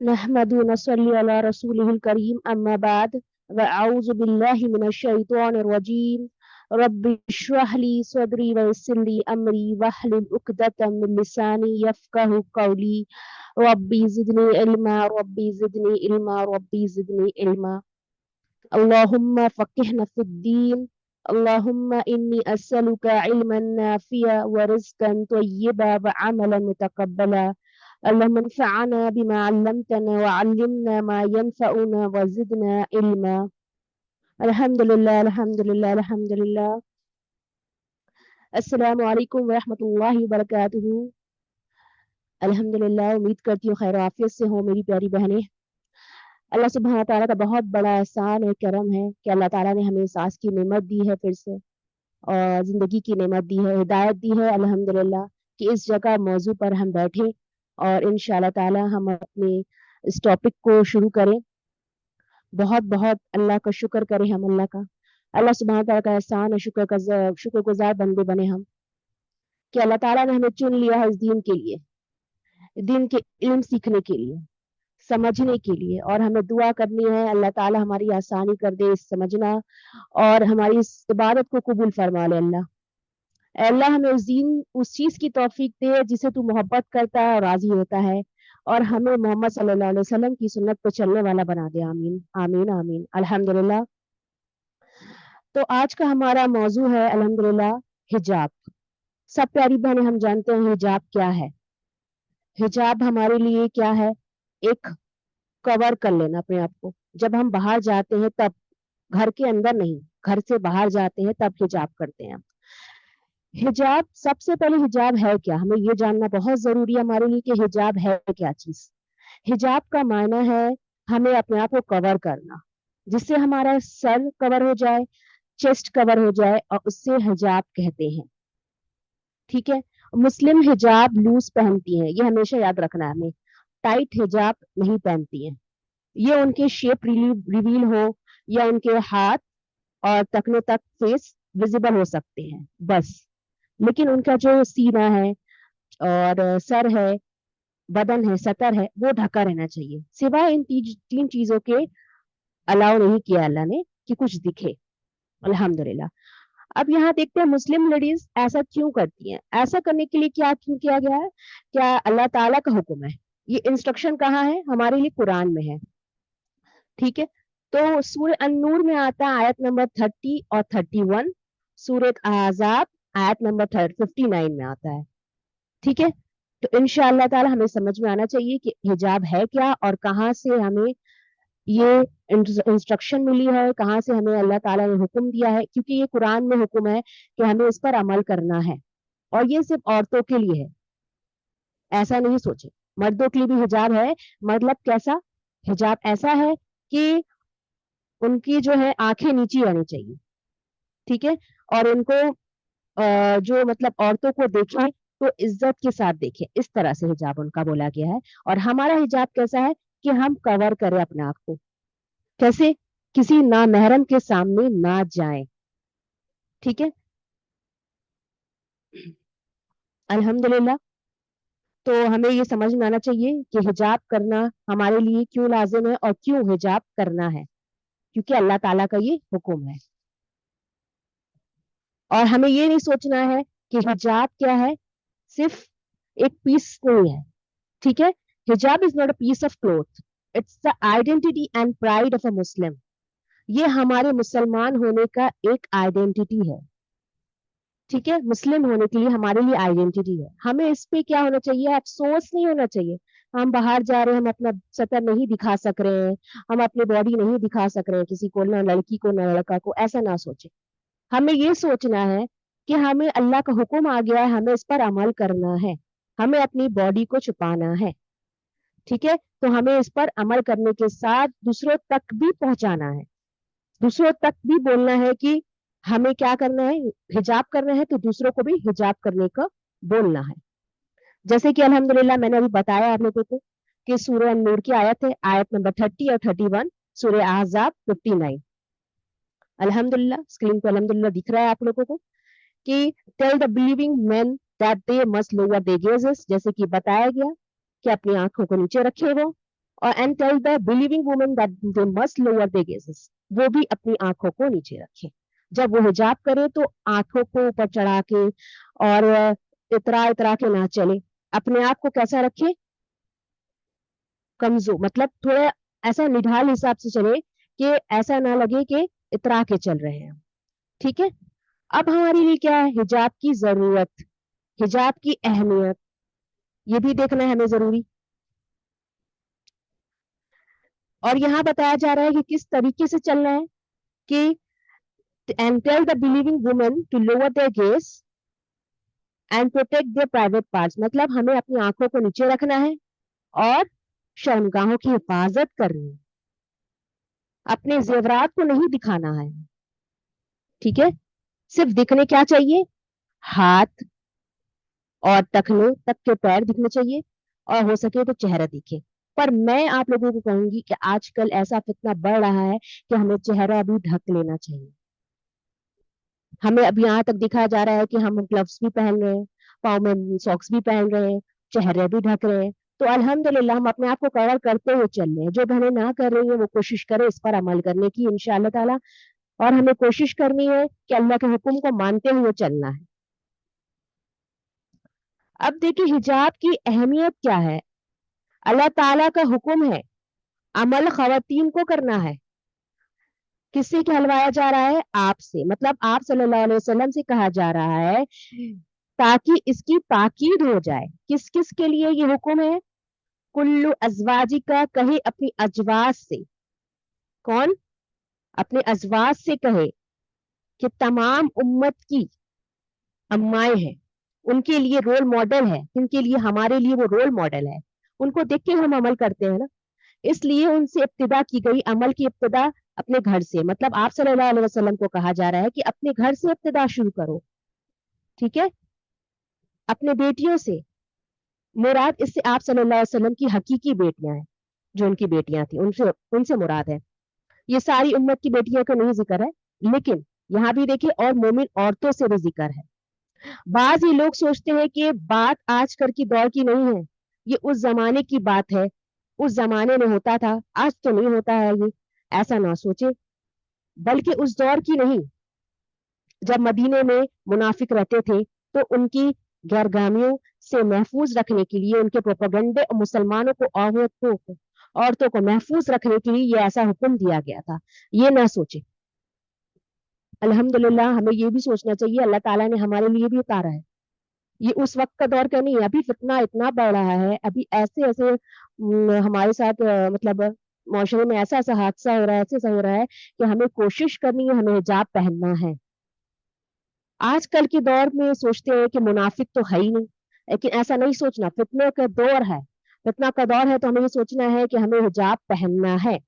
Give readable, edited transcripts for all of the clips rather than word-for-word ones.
नहमदु व नसल्ली अला रसूलिहिल करीम अम्मा बाद व अऊज़ु बिल्लाहि मिनश शैतानिर रजीम रब्बि इश्रह ली सदरी व यस्सिर ली अमरी वहलुल उक़दतम मिन लिसानी यफ़क़हू क़ौली रब्बी ज़िदनी इल्मा अल्लाहुम्मा फ़क़िहना फ़िद्दीन अल्लाहुम्मा इन्नी अस्अलुका इल्मन नाफ़िया व रिज़्क़न तय्यिबा व अमलन मुतक़ब्बला अल्लाहुम्मा अंफ़अना बिमा अल्लमतना व अल्लिमना मा यनफ़अुना व ज़िदना इल्मा। अल्हम्दुलिल्लाह अल्हम्दुलिल्लाह अल्हम्दुलिल्लाह। अस्सलामु अलैकुम व रहमतुल्लाहि व बरकातुहू। अल्हम्दुलिल्लाह, उम्मीद करती हूँ खैर आफियत से हो मेरी प्यारी बहनें। अल्लाह सुब्हाना ताला का बहुत बड़ा एहसान है, करम है कि अल्लाह ताला ने हमें सांस की नेमत दी है, फिर से और ज़िंदगी की नेमत दी है, हिदायत दी है अल्हम्दुलिल्लाह कि इस जगह मौजू पर हम बैठे और इंशाअल्लाह ताला हम अपने इस टॉपिक को शुरू करें। बहुत बहुत अल्लाह का शुक्र करें हम अल्लाह का, अल्लाह सुब्हाना ताला का एहसान है, शुक्रगुज़ार बंदे बने हम कि अल्लाह ताला ने हमें चुन लिया है इस दीन के लिए, दीन के इल्म सीखने के लिए, समझने के लिए। और हमें दुआ करनी है अल्लाह ताला हमारी आसानी कर दे इस समझना और हमारी इस इबादत को कबूल फरमा ले। अल्लाह ऐ अल्लाह हमें उस चीज की तौफीक दे जिसे तू मोहब्बत करता है और राजी होता है, और हमें मोहम्मद सल्लल्लाहु अलैहि वसल्लम की सुन्नत पर चलने वाला बना दे। आमीन आमीन आमीन। अल्हम्दुलिल्लाह। तो आज का हमारा मौजू है अल्हम्दुलिल्लाह हिजाब। सब प्यारी बहनें, हम जानते हैं हिजाब क्या है। हिजाब हमारे लिए क्या है? एक कवर कर लेना अपने आप को। जब हम बाहर जाते हैं तब, घर के अंदर नहीं, घर से बाहर जाते हैं तब हिजाब करते हैं। हिजाब, सबसे पहले हिजाब है क्या, हमें ये जानना बहुत जरूरी है हमारे लिए कि हिजाब है क्या चीज। हिजाब का मायना है हमें अपने आप को कवर करना, जिससे हमारा सर कवर हो जाए, चेस्ट कवर हो जाए, और उससे हिजाब कहते हैं। ठीक है। मुस्लिम हिजाब लूज पहनती हैं, ये हमेशा याद रखना है हमें। टाइट हिजाब नहीं पहनती हैं। ये उनके शेप रिवील हो या उनके हाथ और टखने तक फेस विजिबल हो सकते हैं बस, लेकिन उनका जो सीना है और सर है, बदन है, सतर है, वो ढका रहना चाहिए। सिवाय इन तीन चीजों के अलाउ नहीं किया अल्लाह ने कि कुछ दिखे। अल्हम्दुलिल्लाह। अब यहाँ देखते हैं मुस्लिम लेडीज ऐसा क्यों करती हैं। ऐसा करने के लिए क्या क्यों किया गया है? क्या अल्लाह ताला का हुक्म है? ये इंस्ट्रक्शन कहाँ है? हमारे लिए कुरान में है। ठीक है। तो सूरह अन-नूर में आता है आयत नंबर 30 और 31, सूरह अहज़ाब आयत नंबर 59 में आता है। ठीक है। तो इंशाअल्लाह ताला हमें समझ में आना चाहिए कि हिजाब है क्या और कहाँ से हमें ये इंस्ट्रक्शन मिली है, कहाँ से हमें अल्लाह ताला ने हुक्म दिया है, क्योंकि ये कुरान में हुक्म है कि हमें इस पर अमल करना है। और ये सिर्फ औरतों के लिए है, ऐसा नहीं सोचे, मर्दों के लिए भी हिजाब है। मतलब कैसा हिजाब? ऐसा है कि उनकी जो है आंखें नीची रहनी चाहिए। ठीक है। और उनको जो मतलब औरतों को देखें तो इज्जत के साथ देखें, इस तरह से हिजाब उनका बोला गया है। और हमारा हिजाब कैसा है कि हम कवर करें अपने आप को। कैसे? किसी नामहरम के सामने ना जाएं। ठीक है। अल्हम्दुलिल्लाह। तो हमें ये समझ में आना चाहिए कि हिजाब करना हमारे लिए क्यों लाजिम है और क्यों हिजाब करना है, क्योंकि अल्लाह ताला का ये हुक्म है। और हमें ये नहीं सोचना है कि हिजाब क्या है, सिर्फ एक पीस नहीं है। ठीक है। हिजाब is not a piece of cloth, it's the identity and pride of a Muslim. ये हमारे मुसलमान होने का एक आइडेंटिटी है। ठीक है। मुस्लिम होने के लिए हमारे लिए आइडेंटिटी है। हमें इस पे क्या होना चाहिए? अफसोस नहीं होना चाहिए। हम बाहर जा रहे हैं, हम अपना सतर नहीं दिखा सक रहे हैं, हम अपनी बॉडी नहीं दिखा सक रहे हैं किसी को, ना लड़की को ना लड़का को, ऐसा ना सोचे। हमें ये सोचना है कि हमें अल्लाह का हुक्म आ गया है, हमें इस पर अमल करना है, हमें अपनी बॉडी को छुपाना है। ठीक है। तो हमें इस पर अमल करने के साथ दूसरों तक भी पहुंचाना है, दूसरों तक भी बोलना है कि हमें क्या करना है, हिजाब करना है, तो दूसरों को भी हिजाब करने का बोलना है। जैसे कि अल्हम्दुलिल्लाह मैंने अभी बताया आप लोगों को कि सूरह नूर की आयत है, आयत नंबर 30 और 31, सूरह अहज़ाब 59। अल्हम्दुलिल्लाह स्क्रीन पे अल्हम्दुलिल्लाह दिख रहा है आप लोगों को कि tell the believing men that they must lower their gazes, जैसे कि बताया गया कि अपनी आंखों को नीचे रखे वो और and tell the believing women that they must lower their gazes, वो भी अपनी आंखों को नीचे रखे। जब वो हिजाब करे तो आंखों को ऊपर चढ़ा के और इतरा इतरा के ना चले, अपने आप को कैसा रखे, कमजोर, मतलब थोड़ा ऐसा निढाल हिसाब से चले कि ऐसा ना लगे कि इतरा के चल रहे हैं। ठीक है, अब हमारे लिए क्या है, हिजाब की जरूरत, हिजाब की अहमियत, ये भी देखना है हमें जरूरी। और यहाँ बताया जा रहा है कि किस तरीके से चलना है, कि and tell the believing women to lower their gaze and protect their private parts, मतलब हमें अपनी आंखों को नीचे रखना है और शर्मगाहों की हिफाजत करनी है, अपने जेवरात को नहीं दिखाना है। ठीक है, सिर्फ दिखने क्या चाहिए, हाथ और टखने तक के पैर दिखने चाहिए, और हो सके तो चेहरा दिखे। पर मैं आप लोगों को कहूंगी कि आजकल ऐसा फितना बढ़ रहा है कि हमें चेहरा भी ढक लेना चाहिए। हमें अब यहाँ तक दिखाया जा रहा है कि हम ग्लव्स भी पहन रहे हैं, पाँव में सॉक्स भी पहन रहे हैं, चेहरे भी ढक रहे हैं, तो अल्हम्दुलिल्लाह हम अपने आप को कवर करते हुए चल रहे हैं। जो बहनें ना कर रही हैं वो कोशिश करें इस पर अमल करने की इंशाअल्लाह ताला, और हमें कोशिश करनी है कि अल्लाह के हुक्म को मानते हुए चलना है। अब देखिए हिजाब की अहमियत क्या है। अल्लाह ताला का हुक्म है, अमल खवातीन को करना है। किससे कहलवाया जा रहा है, आपसे, मतलब आप सल्लल्लाहु अलैहि वसल्लम से कहा जा रहा है ताकि इसकी ताकीद हो जाए। किस किस के लिए ये हुक्म है, कुल्लु अजवाजी का, कहे अपनी अजवाज से, कौन, अपने अजवाज से कहे कि तमाम उम्मत की अम्माएं हैं, उनके लिए रोल मॉडल है, उनके लिए, हमारे लिए वो रोल मॉडल है, उनको देख के हम अमल करते हैं ना, इसलिए उनसे इब्तिदा की गई, अमल की इब्तिदा अपने घर से, मतलब आप सल्लल्लाहु अलैहि वसल्लम को कहा जा रहा है कि अपने घर से इब्तिदा शुरू करो। ठीक है, अपने बेटियों से, मुराद इससे आप सल्लल्लाहु अलैहि वसल्लम की हकीकी बेटियां हैं, जो उनकी बेटियां थी, उनसे उनसे मुराद है। ये सारी उम्मत की बेटियों का नहीं जिक्र है, लेकिन यहाँ भी देखिए और मोमिन औरतों से भी जिक्र है। बाज ये लोग सोचते हैं कि ये बात आजकल की दौर की नहीं है, ये उस जमाने की बात है, उस जमाने में होता था, आज तो नहीं होता है ये, ऐसा ना सोचे, बल्कि उस दौर की नहीं, जब मदीने में मुनाफिक रहते थे तो उनकी गैरगामियों से महफूज रखने के लिए, उनके प्रोपेगेंडे और मुसलमानों को, औरतों को महफूज रखने के लिए ये ऐसा हुक्म दिया गया था, ये ना सोचे। अल्हम्दुलिल्लाह हमें ये भी सोचना चाहिए अल्लाह ताला ने हमारे लिए भी उतारा है, ये उस वक्त का दौर का नहीं है, अभी फितना इतना बढ़ रहा है, अभी ऐसे ऐसे हमारे साथ मतलब माशरे में ऐसा ऐसा हादसा हो रहा है, ऐसे ऐसा हो रहा है कि हमें कोशिश करनी है, हमें हिजाब पहनना है। आजकल के दौर में सोचते हैं कि मुनाफिक तो है ही नहीं, लेकिन ऐसा नहीं सोचना, फितने का दौर है, फितना का दौर है, तो हमें ये सोचना है कि हमें हिजाब पहनना है।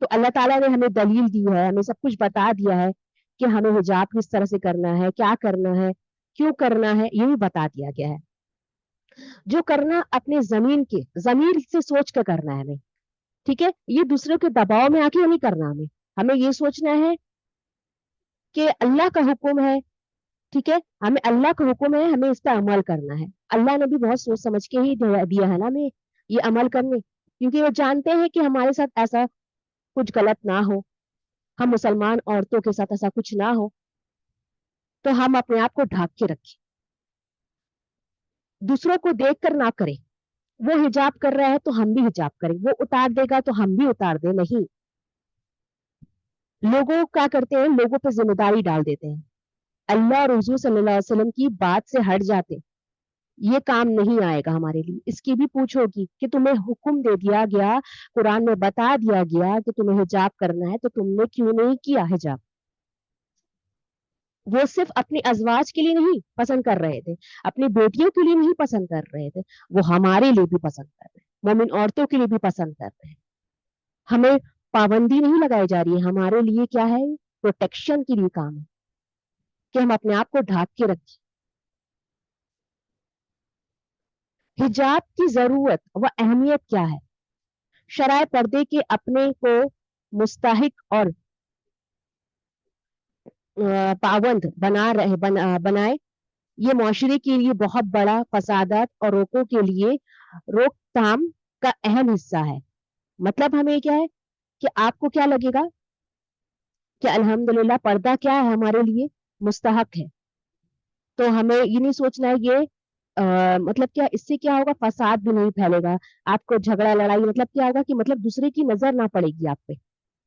तो अल्लाह ताला ने हमें दलील दी है, हमें सब कुछ बता दिया है कि हमें हिजाब किस तरह से करना है, क्या करना है, क्यों करना है, ये भी बता दिया गया है। जो करना अपने जमीन से सोच कर करना है हमें। ठीक है, ये दूसरों के दबाव में आके नहीं करना हमें, हमें ये सोचना है कि अल्लाह का हुक्म है। ठीक है, हमें अल्लाह का हुक्म है, हमें इस पर अमल करना है। अल्लाह ने भी बहुत सोच समझ के ही दिया है ना हमें ये अमल करने, क्योंकि वो जानते हैं कि हमारे साथ ऐसा कुछ गलत ना हो, हम मुसलमान औरतों के साथ ऐसा कुछ ना हो, तो हम अपने आप को ढाक के रखें, दूसरों को देख कर ना करें। वो हिजाब कर रहा है तो हम भी हिजाब करें, वो उतार देगा तो हम भी उतार दे, नहीं। लोगों क्या करते हैं, लोगों पर जिम्मेदारी डाल देते हैं, अल्लाह और हुजूर सल्लल्लाहु अलैहि वसल्लम की बात से हट जाते, ये काम नहीं आएगा हमारे लिए। इसकी भी पूछोगी कि तुम्हें हुक्म दे दिया गया, कुरान में बता दिया गया कि तुम्हें हिजाब करना है, तो तुमने क्यों नहीं किया हिजाब। वो सिर्फ अपनी अजवाज के लिए नहीं पसंद कर रहे थे, अपनी बेटियों के लिए नहीं पसंद कर रहे थे, वो हमारे लिए भी पसंद कर रहे हैं, मोमिन औरतों के लिए भी पसंद कर रहे हैं। हमें पाबंदी नहीं लगाई जा रही है, हमारे लिए क्या है, प्रोटेक्शन के लिए काम है कि हम अपने आप को ढाक के रखें। हिजाब की जरूरत व अहमियत क्या है, शराय पर्दे के अपने को मुस्तहिक और पाबंद बनाए, ये मुआशरे के लिए बहुत बड़ा फसादात और रोकों के लिए रोकथाम का अहम हिस्सा है। मतलब हमें क्या है कि आपको क्या लगेगा कि अल्हम्दुलिल्लाह पर्दा क्या है हमारे लिए, मुस्तहक है। तो हमें ये नहीं सोचना है ये मतलब क्या, इससे क्या होगा, फसाद भी नहीं फैलेगा, आपको झगड़ा लड़ाई, मतलब क्या होगा कि मतलब दूसरे की नजर ना पड़ेगी आप पे,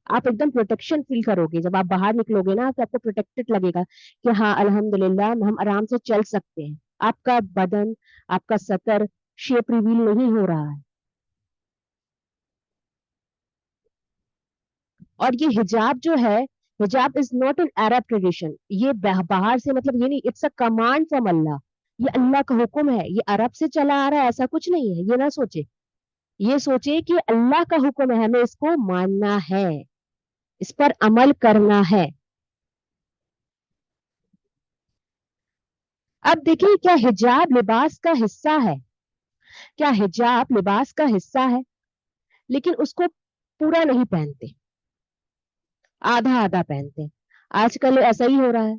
आप एकदम प्रोटेक्शन फील करोगे जब आप बाहर निकलोगे ना, तो आपको प्रोटेक्टेड लगेगा कि हाँ अल्हम्दुलिल्लाह हम आराम से चल सकते हैं, आपका बदन, आपका सतर शेप रिवील नहीं हो रहा है। और ये हिजाब जो है, हिजाब is not an Arab tradition, ये बाहर से, मतलब ये नहीं, इट्स अ कमांड फ्रॉम अल्लाह, ये अल्लाह का हुक्म है, ये अरब से चला आ रहा है ऐसा कुछ नहीं है, ये ना सोचे, ये सोचे कि अल्लाह का हुक्म है, हमें इसको मानना है, इस पर अमल करना है। अब देखिए, क्या हिजाब लिबास का हिस्सा है? क्या हिजाब लिबास का हिस्सा है? लेकिन उसको पूरा नहीं पहनते, आधा आधा पहनते हैं। आजकल ऐसा ही हो रहा है,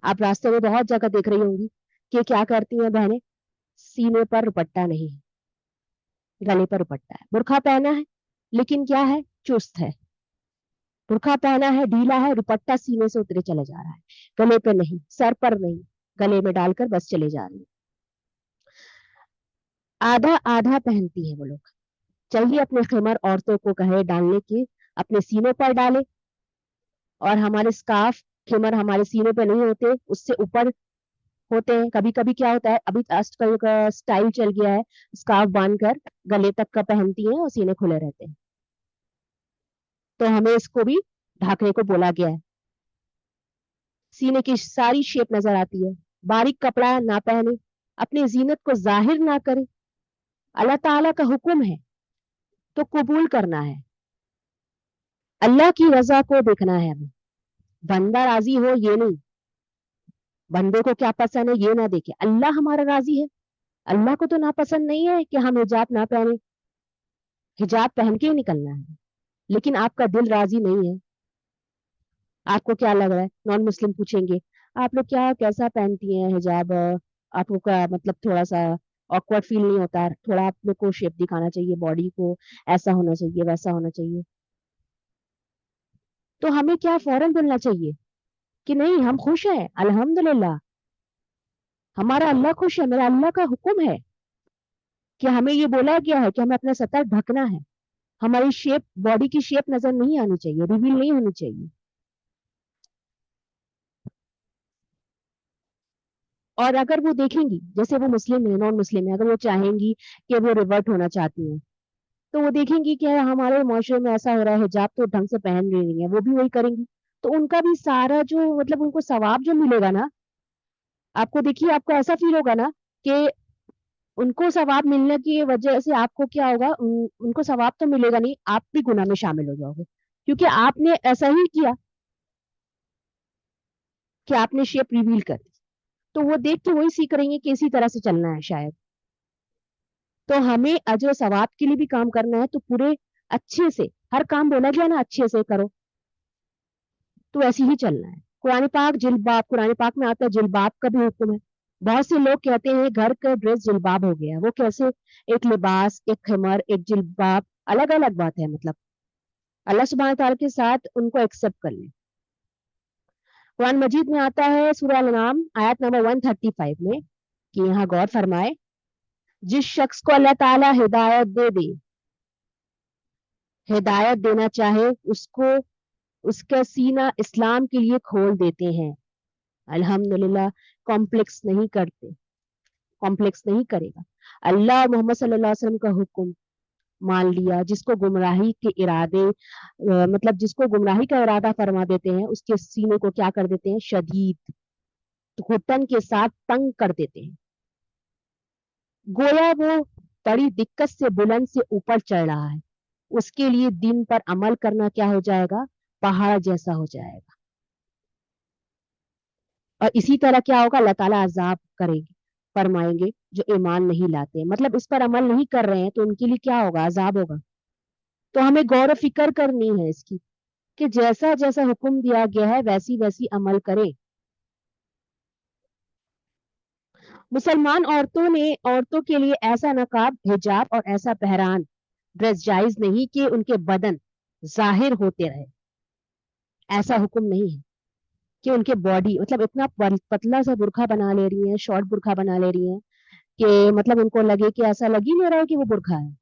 आप रास्ते में बहुत जगह देख रही होंगी कि क्या करती हैं बहनें, सीने पर दुपट्टा नहीं है, गले पर दुपट्टा है, बुर्का पहना है लेकिन क्या है, चुस्त है, बुर्का पहना है ढीला है, दुपट्टा सीने से उतरे चले जा रहा है, गले पे नहीं, सर पर नहीं, गले में डालकर बस चले जा रही है। आधा आधा पहनती है वो लोग। चाहिए अपने खिमर औरतों को कहे डालने की, अपने सीनों पर डाले, और हमारे स्कार्फ खिमर हमारे सीने पे नहीं होते, उससे ऊपर होते हैं। कभी कभी क्या होता है, अभी आजकल का स्टाइल चल गया है, स्कार्फ बांधकर गले तक का पहनती हैं और सीने खुले रहते हैं, तो हमें इसको भी ढकने को बोला गया है। सीने की सारी शेप नजर आती है, बारीक कपड़ा ना पहने, अपनी जीनत को जाहिर ना करे, अल्लाह ताला का हुक्म है तो कबूल करना है, अल्लाह की रजा को देखना है हमें, बंदा राजी हो ये नहीं, बंदे को क्या पसंद है ये ना देखे, अल्लाह हमारा राजी है, अल्लाह को तो नापसंद नहीं है कि हम हिजाब ना पहने, हिजाब पहन के ही निकलना है, लेकिन आपका दिल राजी नहीं है, आपको क्या लग रहा है, नॉन मुस्लिम पूछेंगे आप लोग क्या कैसा पहनती हैं हिजाब, आपको क्या मतलब थोड़ा सा ऑकवर्ड फील नहीं होता है? थोड़ा आप लोग को शेप दिखाना चाहिए बॉडी को, ऐसा होना चाहिए वैसा होना चाहिए, तो हमें क्या फौरन बोलना चाहिए कि नहीं हम खुश हैं अल्हम्दुलिल्लाह, हमारा अल्लाह खुश है, मेरा अल्लाह का हुक्म है कि हमें ये बोला गया है कि हमें अपना सतर ढकना है, हमारी शेप, बॉडी की शेप नजर नहीं आनी चाहिए, रिवील नहीं होनी चाहिए। और अगर वो देखेंगी, जैसे वो मुस्लिम है, नॉन मुस्लिम है, अगर वो चाहेंगी कि वो रिवर्ट होना चाहती हैं, तो वो देखेंगी कि हमारे माशरे में ऐसा हो रहा है, हिजाब तो ढंग से पहन रही है, वो भी वही करेंगी, तो उनका भी सारा जो मतलब उनको सवाब जो मिलेगा ना, आपको देखिए आपको ऐसा फील होगा ना कि उनको सवाब मिलने की वजह से आपको क्या होगा, उनको सवाब तो मिलेगा नहीं, आप भी गुनाह में शामिल हो जाओगे, क्योंकि आपने ऐसा ही किया कि आपने शेप रिवील कर दी, तो वो देख के वही सीख रही है कि इसी तरह से चलना है शायद। तो हमें अजर सवाब के लिए भी काम करना है, तो पूरे अच्छे से, हर काम बोला गया ना अच्छे से करो, तो ऐसे ही चलना है। कुरान पाक जिल्बाब, कुरान पाक में आता है जिल्बाब का भी हुक्म है। बहुत से लोग कहते हैं घर का ड्रेस जिल्बाब हो गया, वो कैसे, एक लिबास, एक खिमर, एक जिल्बाब, अलग अलग बात है, मतलब अल्लाह सुब्हानहू तआला के साथ उनको एक्सेप्ट कर ले। कुरान मजीद में आता है सूरह अल-अनाम आयत नंबर 135 में कि यहाँ गौर फरमाए, जिस शख्स को अल्लाह ताला हिदायत दे दे, हिदायत देना चाहे उसको, उसका सीना इस्लाम के लिए खोल देते हैं। अल्हम्दुलिल्लाह, कॉम्प्लेक्स नहीं करते, कॉम्प्लेक्स नहीं करेगा। अल्लाह और मोहम्मद सल्लल्लाहु अलैहि वसल्लम का हुक्म मान लिया, जिसको गुमराही के इरादे मतलब जिसको गुमराही का इरादा फरमा देते हैं, उसके सीने को क्या कर देते हैं, शदीद घुटन के साथ तंग कर देते हैं, गोया वो बड़ी दिक्कत से बुलंद से ऊपर चढ़ रहा है, उसके लिए दिन पर अमल करना क्या हो जाएगा, पहाड़ जैसा हो जाएगा। और इसी तरह क्या होगा, अल्लाह ताला अजाब करेंगे, फरमाएंगे जो ईमान नहीं लाते, मतलब इस पर अमल नहीं कर रहे हैं, तो उनके लिए क्या होगा, अजाब होगा। तो हमें गौर और फिक्र करनी है इसकी कि जैसा जैसा हुक्म दिया गया है वैसी वैसी अमल करें। मुसलमान औरतों के लिए ऐसा नकाब, हिजाब और ऐसा पहरान ड्रेस जायज नहीं कि उनके बदन जाहिर होते रहे। ऐसा हुक्म नहीं है कि उनके बॉडी मतलब इतना पतला सा बुरखा बना ले रही है, शॉर्ट बुरखा बना ले रही है कि मतलब उनको लगे कि ऐसा लग ही नहीं रहा है कि वो बुरखा है।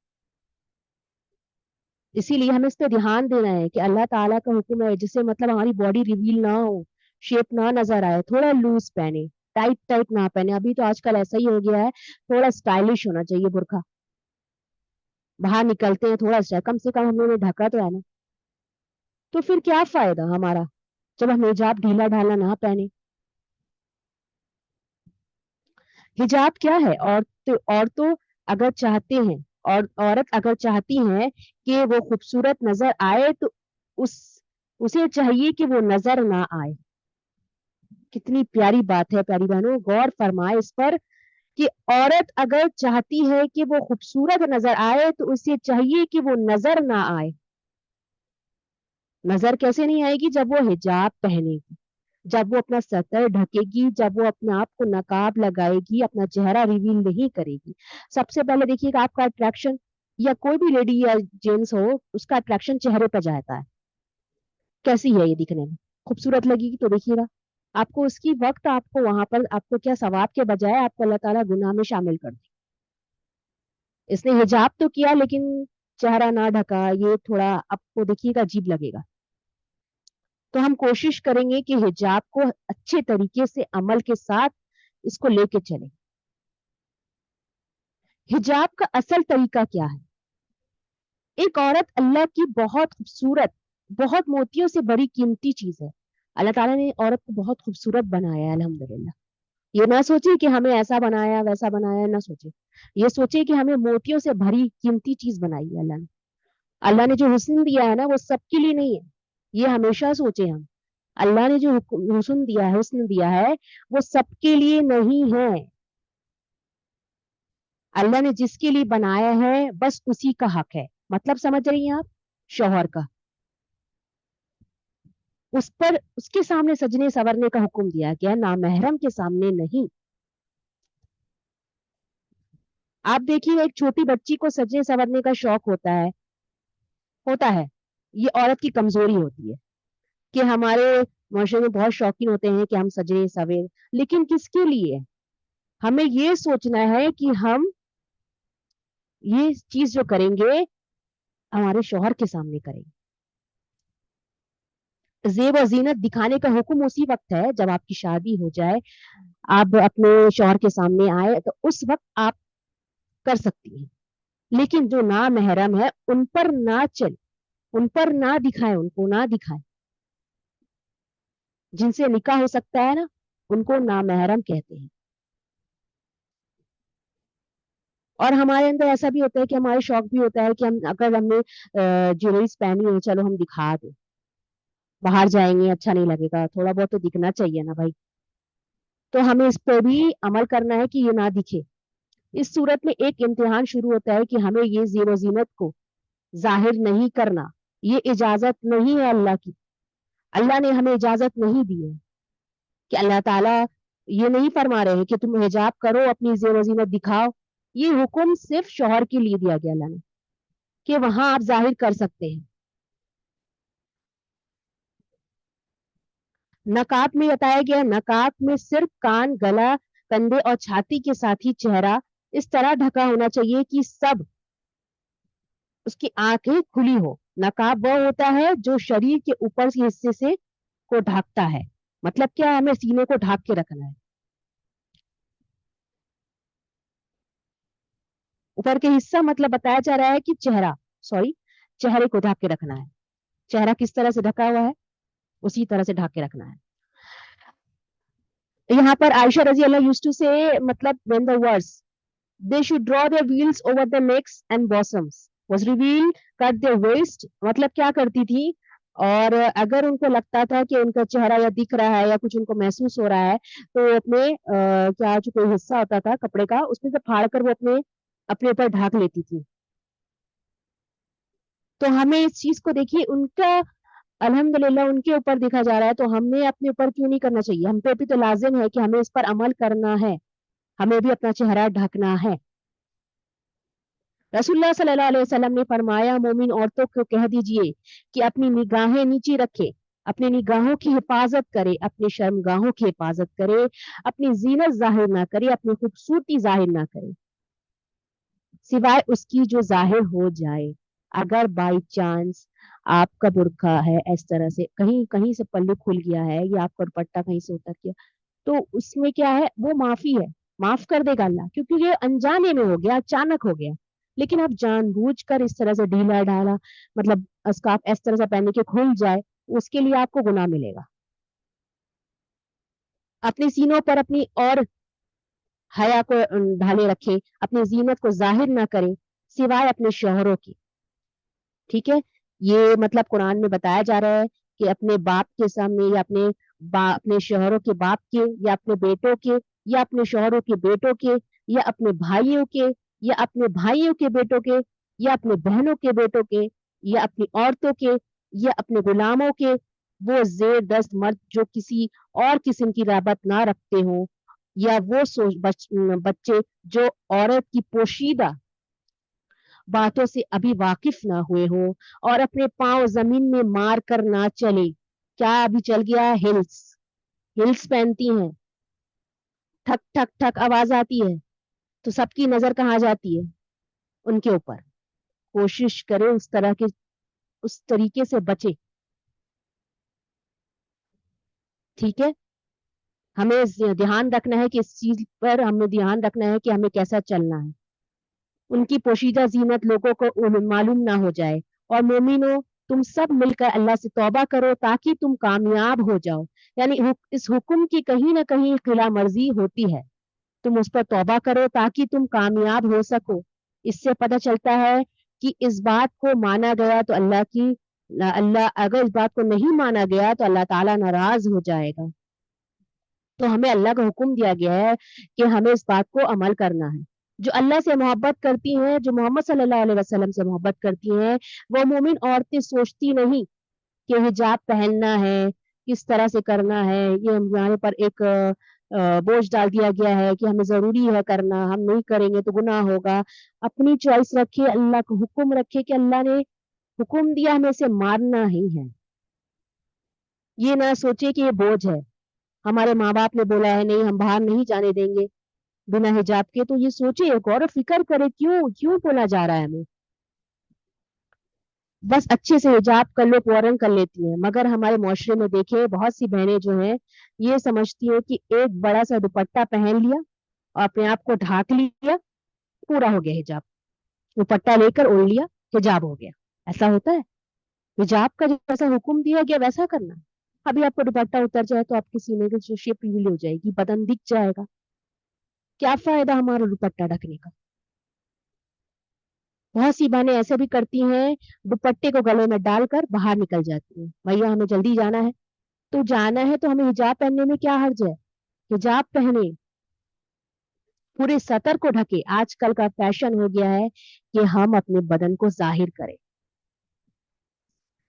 इसीलिए हमें इस पे ध्यान देना है कि अल्लाह ताला का हुक्म है जिससे मतलब हमारी बॉडी रिवील ना हो, शेप ना नजर आए, थोड़ा लूज पहने, टाइट टाइट ना पहने। अभी तो आजकल ऐसा ही हो गया है, थोड़ा स्टाइलिश होना चाहिए बुरखा। बाहर निकलते हैं थोड़ा सा, कम से कम हम लोगों ने ढका तो है ना। तो फिर क्या फायदा हमारा जब हम हिजाब ढीला ढाला ना पहने। हिजाब क्या है? औरतों अगर चाहते हैं और औरत अगर चाहती है कि वो खूबसूरत नजर आए तो उस उसे चाहिए कि वो नजर ना आए। कितनी प्यारी बात है प्यारी बहनों, गौर फरमाए इस पर कि औरत अगर चाहती है कि वो खूबसूरत नजर आए तो उसे चाहिए कि वो नजर ना आए। नजर कैसे नहीं आएगी? जब वो हिजाब पहनेगी, जब वो अपना सतर ढकेगी, जब वो अपने आप को नकाब लगाएगी, अपना चेहरा रिवील नहीं करेगी। सबसे पहले देखिएगा आपका अट्रैक्शन, या कोई भी लेडी या जेंट्स हो, उसका अट्रैक्शन चेहरे पर जाता है। कैसी है ये दिखने में? खूबसूरत लगेगी तो देखिएगा आपको उसकी वक्त आपको वहां पर आपको क्या सवाब के बजाय आपको अल्लाह ताला गुनाह में शामिल कर दे। इसने हिजाब तो किया लेकिन चेहरा ना ढका, ये थोड़ा आपको देखिएगा अजीब लगेगा। तो हम कोशिश करेंगे कि हिजाब को अच्छे तरीके से अमल के साथ इसको लेके चले। हिजाब का असल तरीका क्या है? एक औरत अल्लाह की बहुत खूबसूरत, बहुत मोतियों से बड़ी कीमती चीज है। अल्लाह ताला ने औरत को बहुत खूबसूरत बनाया है अल्हम्दुलिल्लाह। ये ना सोचे कि हमें ऐसा बनाया वैसा बनाया, ना सोचे। ये सोचे कि हमें मोतियों से भरी कीमती चीज बनाई है अल्लाह ने। अल्लाह ने जो हुस्न दिया है ना वो सबके लिए नहीं है, ये हमेशा सोचे हम। अल्लाह ने जो हुस्न दिया है, हुस्न दिया है, वो सबके लिए नहीं है। अल्लाह ने जिसके लिए बनाया है बस उसी का हक है। मतलब समझ रही हैं आप? शौहर का उस पर उसके सामने सजने संवरने का हुक्म दिया गया, नामहरम के सामने नहीं। आप देखिए एक छोटी बच्ची को सजने संवरने का शौक होता है। ये औरत की कमजोरी होती है कि हमारे माशरे में बहुत शौकीन होते हैं कि हम सजे सवेर, लेकिन किसके लिए? हमें ये सोचना है कि हम ये चीज जो करेंगे हमारे शौहर के सामने करेंगे। जेब और जीनत दिखाने का हुक्म उसी वक्त है जब आपकी शादी हो जाए, आप अपने शौहर के सामने आए तो उस वक्त आप कर सकती हैं। लेकिन जो ना महरम है उन पर ना चल, उन पर ना दिखाए, उनको ना दिखाए। जिनसे निकाह हो सकता है ना, उनको नामहरम कहते हैं। और हमारे अंदर ऐसा भी होता है कि हमारे शौक भी होता है कि हम अगर हमने ज्वेलरीज पहनी है, चलो हम दिखा दें, बाहर जाएंगे अच्छा नहीं लगेगा, थोड़ा बहुत तो दिखना चाहिए ना भाई। तो हमें इस पे भी अमल करना है कि ये ना दिखे। इस सूरत में एक इम्तिहान शुरू होता है कि हमें ये ज़ीनो ज़ीनत को जाहिर नहीं करना, ये इजाजत नहीं है अल्लाह की। अल्लाह ने हमें इजाजत नहीं दी है कि अल्लाह ताला ये नहीं फरमा रहे हैं कि तुम हिजाब करो, अपनी ज़ीनो ज़ीनत दिखाओ। ये हुक्म सिर्फ शौहर के लिए दिया गया अल्लाह ने कि वहां आप जाहिर कर सकते हैं। नकाब में बताया गया, नकाब में सिर्फ कान, गला, कंधे और छाती के साथ ही चेहरा इस तरह ढका होना चाहिए कि सब उसकी आंखें खुली हो। नकाब वह होता है जो शरीर के ऊपर के हिस्से से को ढकता है। मतलब क्या? हमें सीने को ढक के रखना है। ऊपर के हिस्सा मतलब बताया जा रहा है कि चेहरा, सॉरी, चेहरे को ढक के रखना है। चेहरा किस तरह से ढका हुआ है उसी तरह से ढक के रखना है। यहाँ पर आयशा रजी अल्लाह यूज्ड टू से, मतलब when the words they should draw their veils over the necks and bosoms was revealed, cut their waist, मतलब क्या करती थी? और अगर उनको लगता था कि उनका चेहरा या दिख रहा है या कुछ उनको महसूस हो रहा है तो वो अपने क्या जो कोई हिस्सा होता था कपड़े का उसमें से फाड़ कर वो अपने अपने ऊपर ढाक लेती थी। तो हमें इस चीज को देखिए, उनका अल्हम्दुलिल्लाह उनके ऊपर देखा जा रहा है तो हमें अपने ऊपर क्यों नहीं करना चाहिए? हम पे भी तो लाजिम है कि हमें इस पर अमल करना है। हमें भी अपना चेहरा ढकना है। रसूलुल्लाह सल्लल्लाहु अलैहि वसल्लम ने फरमाया, मोमिन औरतों को कह दीजिए कि अपनी निगाहें नीचे रखे, अपनी निगाहों की हिफाजत करे, अपनी शर्मगाहों की हिफाजत करे, अपनी जीनत जाहिर ना करे, अपनी खूबसूरती जाहिर ना करे, सिवाय उसकी जो जाहिर हो जाए। अगर बाई चांस आपका बुर्का है इस तरह से, कहीं कहीं से पल्लू खुल गया है या आपका दुपट्टा कहीं से उतर गया, तो उसमें क्या है, वो माफी है, माफ कर देगा अल्लाह, क्योंकि ये अनजाने में हो गया, अचानक हो गया। लेकिन आप जानबूझकर इस तरह से ढीला ढाला, मतलब स्कार्फ इस तरह से पहने के खुल जाए, उसके लिए आपको गुनाह मिलेगा। अपने सीनों पर अपनी और हया को ढाले रखे, अपनी जीनत को जाहिर ना करे, सिवाय अपने शोहरों की। ठीक है, ये मतलब कुरान में बताया जा रहा है कि अपने बाप के सामने या अपने शोहरों के बाप के, या अपने बेटों के, या अपने शोहरों के बेटों के, या अपने भाइयों के, या अपने भाइयों के बेटों के, या अपने बहनों के बेटों के, या अपनी औरतों के, या अपने गुलामों के, वो जेर दस्त मर्द जो किसी और किस्म की राबत ना रखते हो, या वो बच्चे जो औरत की पोशीदा बातों से अभी वाकिफ ना हुए हो, और अपने पांव जमीन में मार कर ना चले। क्या अभी चल गया, हिल्स, हिल्स पहनती हैं, ठक ठक ठक आवाज आती है, तो सबकी नजर कहाँ जाती है, उनके ऊपर। कोशिश करें उस तरह के, उस तरीके से बचे। ठीक है, हमें ध्यान रखना है कि इस चीज पर हमें ध्यान रखना है कि हमें कैसा चलना है, उनकी पोशीदा जीनत लोगों को मालूम ना हो जाए। और मोमिनो, तुम सब मिलकर अल्लाह से तौबा करो ताकि तुम कामयाब हो जाओ। यानी इस हुक्म की कहीं ना कहीं खिला मर्जी होती है, तुम उस पर तौबा करो ताकि तुम कामयाब हो सको। इससे पता चलता है कि इस बात को माना गया तो अल्लाह, अगर इस बात को नहीं माना गया तो अल्लाह ताला नाराज हो जाएगा। तो हमें अल्लाह का हुक्म दिया गया है कि हमें इस बात को अमल करना है। जो अल्लाह से मोहब्बत करती हैं, जो मोहम्मद सल्लल्लाहु अलैहि वसल्लम से मोहब्बत करती हैं, वो मोमिन औरतें सोचती नहीं कि हिजाब पहनना है, किस तरह से करना है, ये हमारे पर एक बोझ डाल दिया गया है कि हमें जरूरी है करना, हम नहीं करेंगे तो गुनाह होगा। अपनी चॉइस रखे, अल्लाह को हुक्म रखे कि अल्लाह ने हुक्म दिया, हमें इसे मानना ही है। ये ना सोचे कि ये बोझ है, हमारे माँ बाप ने बोला है नहीं हम बाहर नहीं जाने देंगे बिना हिजाब के, तो ये सोचे, गौर फिक्र करे, क्यों क्यों बोला जा रहा है हमें। बस अच्छे से हिजाब कर लो, फौरन कर लेती हैं। मगर हमारे मुआशरे में देखे बहुत सी बहनें जो हैं, ये समझती है कि एक बड़ा सा दुपट्टा पहन लिया और अपने आप को ढाक लिया, पूरा हो गया हिजाब। दुपट्टा लेकर ओढ़ लिया, हिजाब हो गया। ऐसा होता है? हिजाब का जैसा हुक्म दिया गया वैसा करना। अभी आपका दुपट्टा उतर जाए तो आपके सीने की जो शेप पीली हो जाएगी, बदन दिख जाएगा, क्या फायदा हमारा दुपट्टा ढकने का। बहुत सी बहनें ऐसे भी करती हैं, दुपट्टे को गले में डालकर बाहर निकल जाती हैं, भैया हमें जल्दी जाना है। तो जाना है तो हमें हिजाब पहनने में क्या हर्ज है, हिजाब पहने, पूरे सतर को ढके। आजकल का फैशन हो गया है कि हम अपने बदन को जाहिर करें।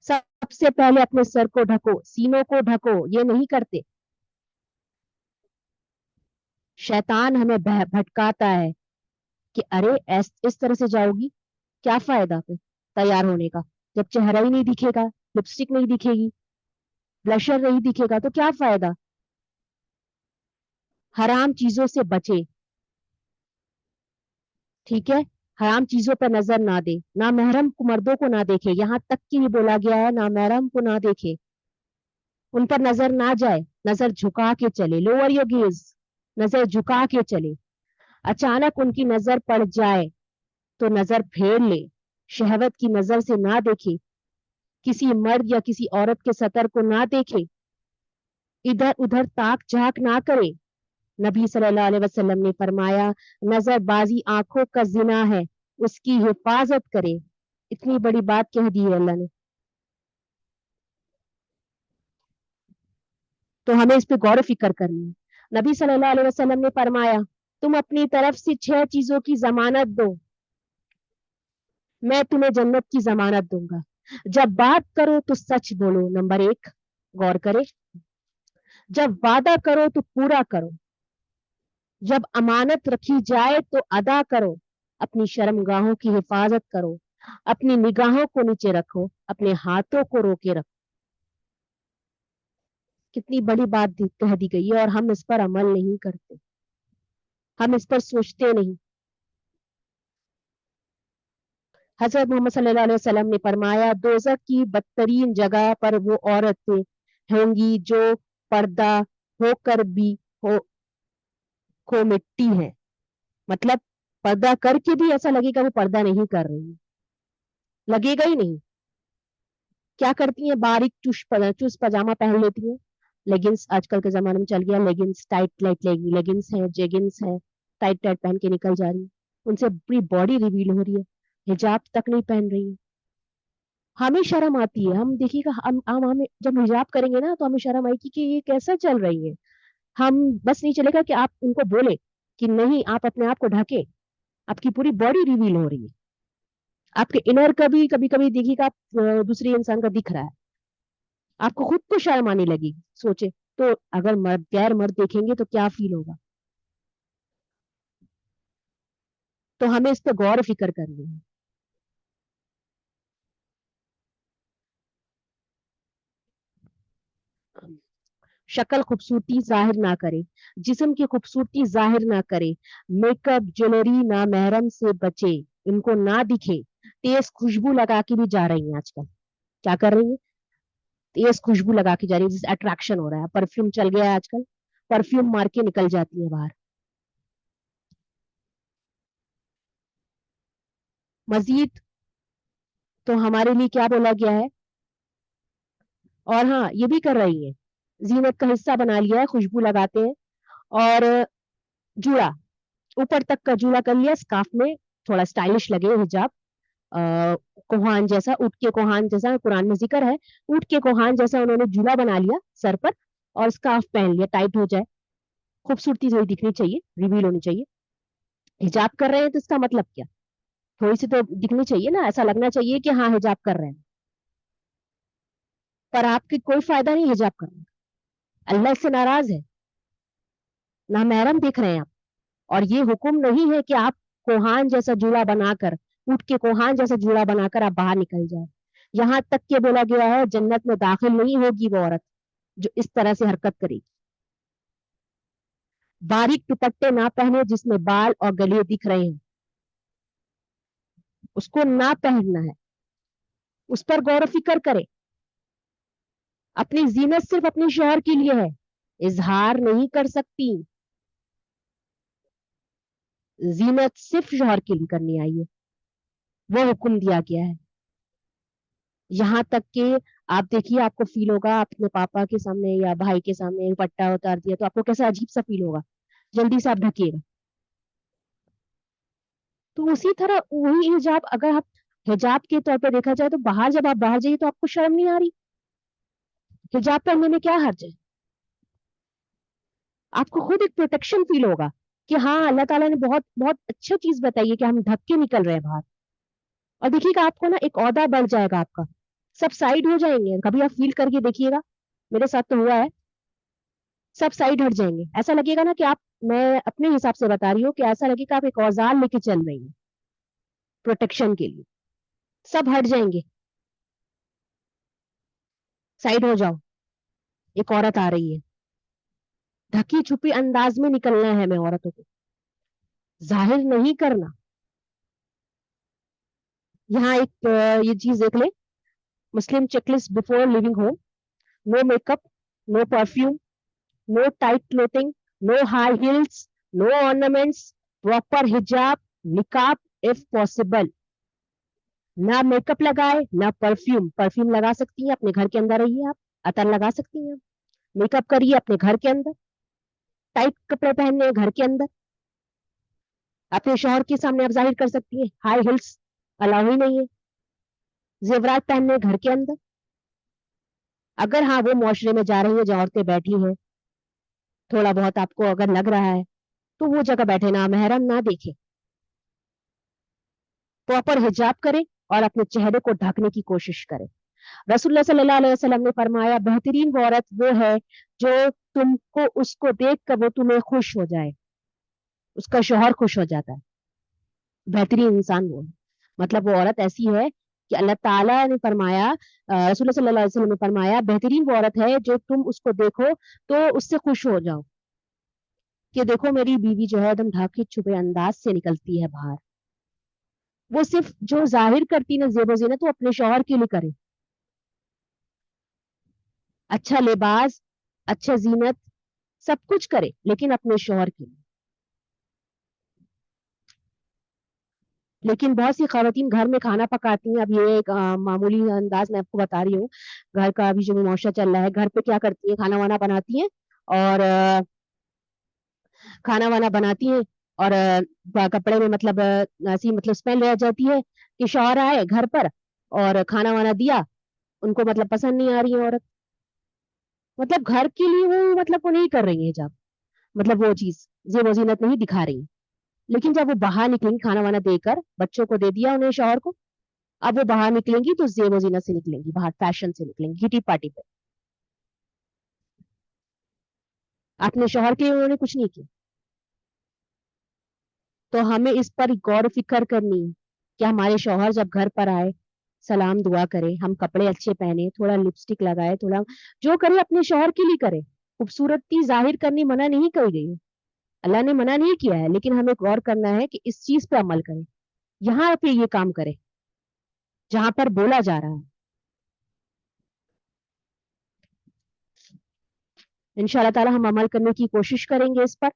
सबसे पहले अपने सर को ढको, सीनों को ढको, ये नहीं करते। शैतान हमें भटकाता है कि अरे इस तरह से जाओगी, क्या फायदा फिर तैयार होने का, जब चेहरा ही नहीं दिखेगा, लिपस्टिक नहीं दिखेगी, ब्लशर नहीं दिखेगा, तो क्या फायदा। हराम चीजों से बचे। ठीक है, हराम चीजों पर नजर ना दे, ना महरम को, मर्दों को ना देखे, यहाँ तक कि भी बोला गया है ना महरम को ना देखे, उन पर नजर ना जाए, नजर झुका के चले, लोअर योर गेज, नजर झुका के चले। अचानक उनकी नजर पड़ जाए तो नजर फेर ले, शहवत की नजर से ना देखे, किसी मर्द या किसी औरत के सतर को ना देखे, इधर उधर ताक झाक ना करे। नबी सल्लल्लाहु अलैहि वसल्लम ने फरमाया, नजरबाजी आंखों का जिना है, उसकी हिफाजत करे। इतनी बड़ी बात कह दी है अल्लाह ने, तो हमें इस पे गौर फिक्र करनी है। नबी सल्लल्लाहु अलैहि वसल्लम ने फरमाया, तुम अपनी तरफ से 6 चीजों की जमानत दो, मैं तुम्हें जन्नत की जमानत दूंगा। जब बात करो तो सच बोलो, नंबर 1, गौर करे। जब वादा करो तो पूरा करो। जब अमानत रखी जाए तो अदा करो, अपनी शर्मगाहों की हिफाजत करो, अपनी निगाहों को नीचे रखो, अपने हाथों को रोके रखो। कितनी बड़ी बात कह दी गई है और हम इस पर अमल नहीं करते, हम इस पर सोचते नहीं। हजरत मोहम्मद सल्लल्लाहु अलैहि वसल्लम ने फरमाया, दोज़ख की बदतरीन जगह पर वो औरतें होंगी जो पर्दा होकर भी हो को मिट्टी है। मतलब पर्दा करके भी ऐसा लगेगा वो पर्दा नहीं कर रही है, लगेगा ही नहीं। क्या करती हैं, बारीक चुस्त पजामा पहन लेती हैं, लेगिंग्स आजकल के जमाने में चल गया, लेगिंग्स टाइट टाइट लेगिंग्स है, जेगिंग्स है, टाइट टाइट पहन के निकल जा रही है, उनसे पूरी बॉडी रिवील हो रही है, हिजाब तक नहीं पहन रही है। हमें शर्म आती है, हम देखिएगा, हम हमें जब हिजाब करेंगे ना तो हमें शर्म आएगी कि ये कैसा चल रही है। हम बस नहीं चलेगा कि आप उनको बोले कि नहीं आप अपने आप को ढके, आपकी पूरी बॉडी रिवील हो रही है, आपके इनर का भी कभी कभी देखिएगा आप दूसरे इंसान का दिख रहा है, आपको खुद को शर्म आने लगेगी। सोचे तो अगर मर्द गैर मर्द देखेंगे तो क्या फील होगा। तो हमें इस पर गौर फिक्र करनी है। शक्ल खूबसूरती जाहिर ना करे, जिस्म की खूबसूरती जाहिर ना करे, मेकअप ज्वेलरी ना महरम से बचे, इनको ना दिखे। तेज खुशबू लगा के भी जा रही हैं आजकल, क्या कर रही है, तेज खुशबू लगा के जा रही है, जिससे अट्रैक्शन हो रहा है, परफ्यूम चल गया है आजकल, परफ्यूम मार के निकल जाती है बाहर। मजीद तो हमारे लिए क्या बोला गया है, और हाँ ये भी कर रही है, जीनत का हिस्सा बना लिया है, खुशबू लगाते हैं। और जूड़ा, ऊपर तक का जूड़ा कर लिया स्कार्फ में, थोड़ा स्टाइलिश लगे हिजाब, कोहान जैसा, ऊँट के कोहान जैसा कुरान में जिक्र है, ऊँट के कोहान जैसा उन्होंने जूड़ा बना लिया सर पर, और स्कार्फ पहन लिया, टाइट हो जाए, खूबसूरती थोड़ी दिखनी चाहिए, रिवील होनी चाहिए। हिजाब कर रहे हैं तो इसका मतलब क्या, थोड़ी सी तो दिखनी चाहिए ना, ऐसा लगना चाहिए कि हाँ हिजाब कर रहे हैं। पर आपकी कोई फायदा नहीं हिजाब करने का, अल्लाह से नाराज है, ना महरम दिख रहे हैं आप। और ये हुक्म नहीं है कि आप कोहान जैसा जूड़ा बनाकर, ऊँट के कोहान जैसा जूड़ा बनाकर आप बाहर निकल जाए। यहाँ तक के बोला गया है जन्नत में दाखिल नहीं होगी वो औरत जो इस तरह से हरकत करेगी। बारीक दुपट्टे ना पहने जिसमें बाल और गले दिख रहे हैं, उसको ना पहनना है, उस पर गौर फिक्र करे। अपनी जीनत सिर्फ अपने शौहर के लिए है, इजहार नहीं कर सकती, जीनत सिर्फ शौहर के लिए करनी आई है, वो हुक्म दिया गया है। यहाँ तक कि आप देखिए, आपको फील होगा, आप अपने पापा के सामने या भाई के सामने दुपट्टा उतार दिया तो आपको कैसा अजीब सा फील होगा, जल्दी से आप ढकिएगा। तो उसी तरह वही हिजाब, अगर आप हिजाब के तौर पर देखा जाए तो बाहर, जब आप बाहर जाइए तो आपको शर्म नहीं आ रही, हिजाब पहनने में क्या हर्ज है, आपको खुद एक प्रोटेक्शन फील होगा कि हाँ अल्लाह ताला ने बहुत बहुत अच्छा चीज बताई है कि हम ढक के निकल रहे हैं बाहर। और देखिएगा आपको ना एक औदा बढ़ जाएगा आपका, सब साइड हो जाएंगे, कभी आप फील करके देखिएगा, मेरे साथ तो हुआ है, सब साइड हट जाएंगे, ऐसा लगेगा ना कि आप, मैं अपने हिसाब से बता रही हूँ कि ऐसा लगेगा आप एक औजार लेके चल रही हैं प्रोटेक्शन के लिए, सब हट जाएंगे, साइड हो जाओ, एक औरत आ रही है, ढकी छुपी अंदाज में निकलना है हमें औरतों को, जाहिर नहीं करना। यहाँ एक ये चीज देख ले, Muslim checklist before leaving home, no makeup, no perfume, no tight clothing, no high heels, no ornaments, proper हिजाब, निकाब इफ पॉसिबल। ना मेकअप लगाए ना परफ्यूम, परफ्यूम लगा सकती हैं अपने घर के अंदर रहिए आप, अतर लगा सकती हैं, मेकअप करिए अपने घर के अंदर, टाइट कपड़े पहनने घर के अंदर, अपने शौहर के सामने आप जाहिर कर सकती हैं, हाई हिल्स अलाउ ही नहीं है, जेवरात पहनने घर के अंदर। अगर हाँ वो मुआशरे में जा रही है जहाँ औरतें बैठी हैं, थोड़ा बहुत आपको अगर लग रहा है तो वो जगह बैठे, ना महरम ना देखे, प्रॉपर हिजाब करें और अपने चेहरे को ढकने की कोशिश करें। रसूलुल्लाह सल्लल्लाहु अलैहि वसल्लम ने फरमाया, बेहतरीन वो औरत वो है जो तुमको उसको देख कर वो तुम्हें खुश हो जाए, اس کا شوہر خوش ہو جاتا ہے. بہترین انسان وہ ہے. مطلب وہ عورت ایسی ہے کہ اللہ تعالیٰ نے فرمایا, رسول اللہ صلی اللہ علیہ وسلم نے فرمایا, بہترین وہ عورت ہے جو تم اس کو دیکھو تو اس سے خوش ہو جاؤ کہ دیکھو میری بیوی جو ہے ایک دم ڈھاکے چھپے انداز سے نکلتی ہے باہر. وہ صرف جو ظاہر کرتی نا زیب و زینت وہ اپنے شوہر کے لیے کرے. اچھا لباس, اچھا زینت, سب کچھ کرے لیکن اپنے شوہر کے لیے. لیکن بہت سی خواتین گھر میں کھانا پکاتی ہیں. اب یہ ایک معمولی انداز میں آپ کو بتا رہی ہوں گھر کا ابھی جو معاشرہ چل رہا ہے. گھر پہ کیا کرتی ہیں, کھانا وانا بناتی ہیں اور کھانا وانا بناتی ہیں اور کپڑے میں مطلب ایسی مطلب اسمیل رہ جاتی ہے کہ شوہر آئے گھر پر اور کھانا وانا دیا, ان کو مطلب پسند نہیں آ رہی ہے عورت. مطلب گھر کے لیے وہ مطلب وہ نہیں کر رہی ہے, جب مطلب وہ چیز زیب و زینت نہیں دکھا رہی. لیکن جب وہ باہر نکلیں گی کھانا وانا دے کر, بچوں کو دے دیا انہیں شوہر کو, اب وہ باہر نکلیں گی تو زیب و زینت سے نکلیں گی, باہر فیشن سے نکلیں گی, کٹی پارٹی پہ. اپنے شوہر کے لیے انہوں نے کچھ نہیں کیا. تو ہمیں اس پر غور و فکر کرنی ہے کہ ہمارے شوہر جب گھر پر آئے سلام دعا کرے, ہم کپڑے اچھے پہنے, تھوڑا لپسٹک لگائے, تھوڑا جو کرے اپنے شوہر کے لیے کرے. خوبصورتی ظاہر کرنی منع نہیں کری گئی ہے, اللہ نے منع نہیں کیا ہے, لیکن ہمیں غور کرنا ہے کہ اس چیز پہ عمل کرے, یہاں پہ یہ کام کرے جہاں پر بولا جا رہا ہے. ان شاء اللہ تعالی ہم عمل کرنے کی کوشش کریں گے اس پر.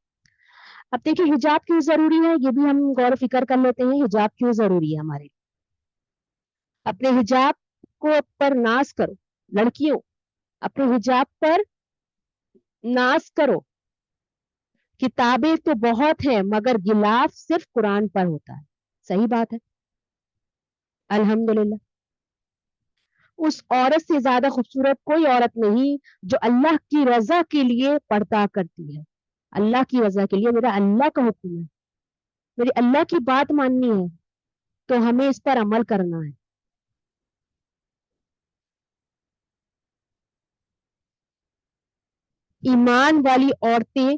اب دیکھیں حجاب کیوں ضروری ہے, یہ بھی ہم غور و فکر کر لیتے ہیں. حجاب کیوں ضروری ہے ہمارے, اپنے حجاب کو پر ناز کرو. لڑکیوں اپنے حجاب پر ناز کرو. کتابیں تو بہت ہیں مگر غلاف صرف قرآن پر ہوتا ہے. صحیح بات ہے, الحمدللہ. اس عورت سے زیادہ خوبصورت کوئی عورت نہیں جو اللہ کی رضا کے لیے پردہ کرتی ہے. اللہ کی رضا کے لیے, میرا اللہ کا حکم ہے, میری اللہ کی بات ماننی ہے تو ہمیں اس پر عمل کرنا ہے. ایمان والی عورتیں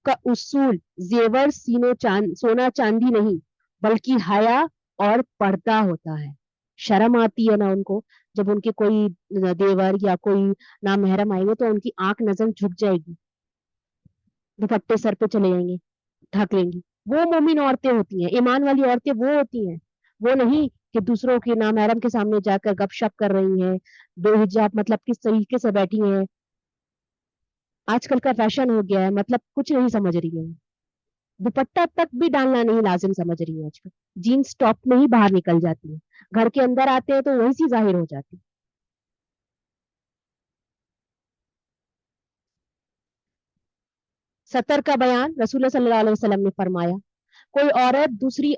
کا اصول زیور سونا چاندی نہیں بلکہ حیا اور پردہ ہوتا ہے. شرم آتی ہے نا ان کو, جب ان کے کوئی دیور یا کوئی نامحرم آئیں گے تو ان کی آنکھ نظر جھک جائے گی, دوپٹے سر پہ چلے جائیں گے, ڈھک لیں گی. وہ مومن عورتیں ہوتی ہیں, ایمان والی عورتیں وہ ہوتی ہیں, وہ نہیں کہ دوسروں کے نامحرم کے سامنے جا کر گپ شپ کر رہی ہیں, بے حجاب مطلب کس طریقے سے بیٹھی ہیں. آج کل کا فیشن ہو گیا ہے, مطلب کچھ نہیں سمجھ رہی ہے, دوپٹہ تک بھی ڈالنا نہیں لازم سمجھ رہی ہے. آج کل جینس ٹاپ میں ہی باہر نکل جاتی ہے, گھر کے اندر آتے ہیں تو وہی سی ظاہر ہو جاتی. سطر کا بیان رسول اللہ صلی اللہ علیہ وسلم نے فرمایا, کوئی عورت دوسری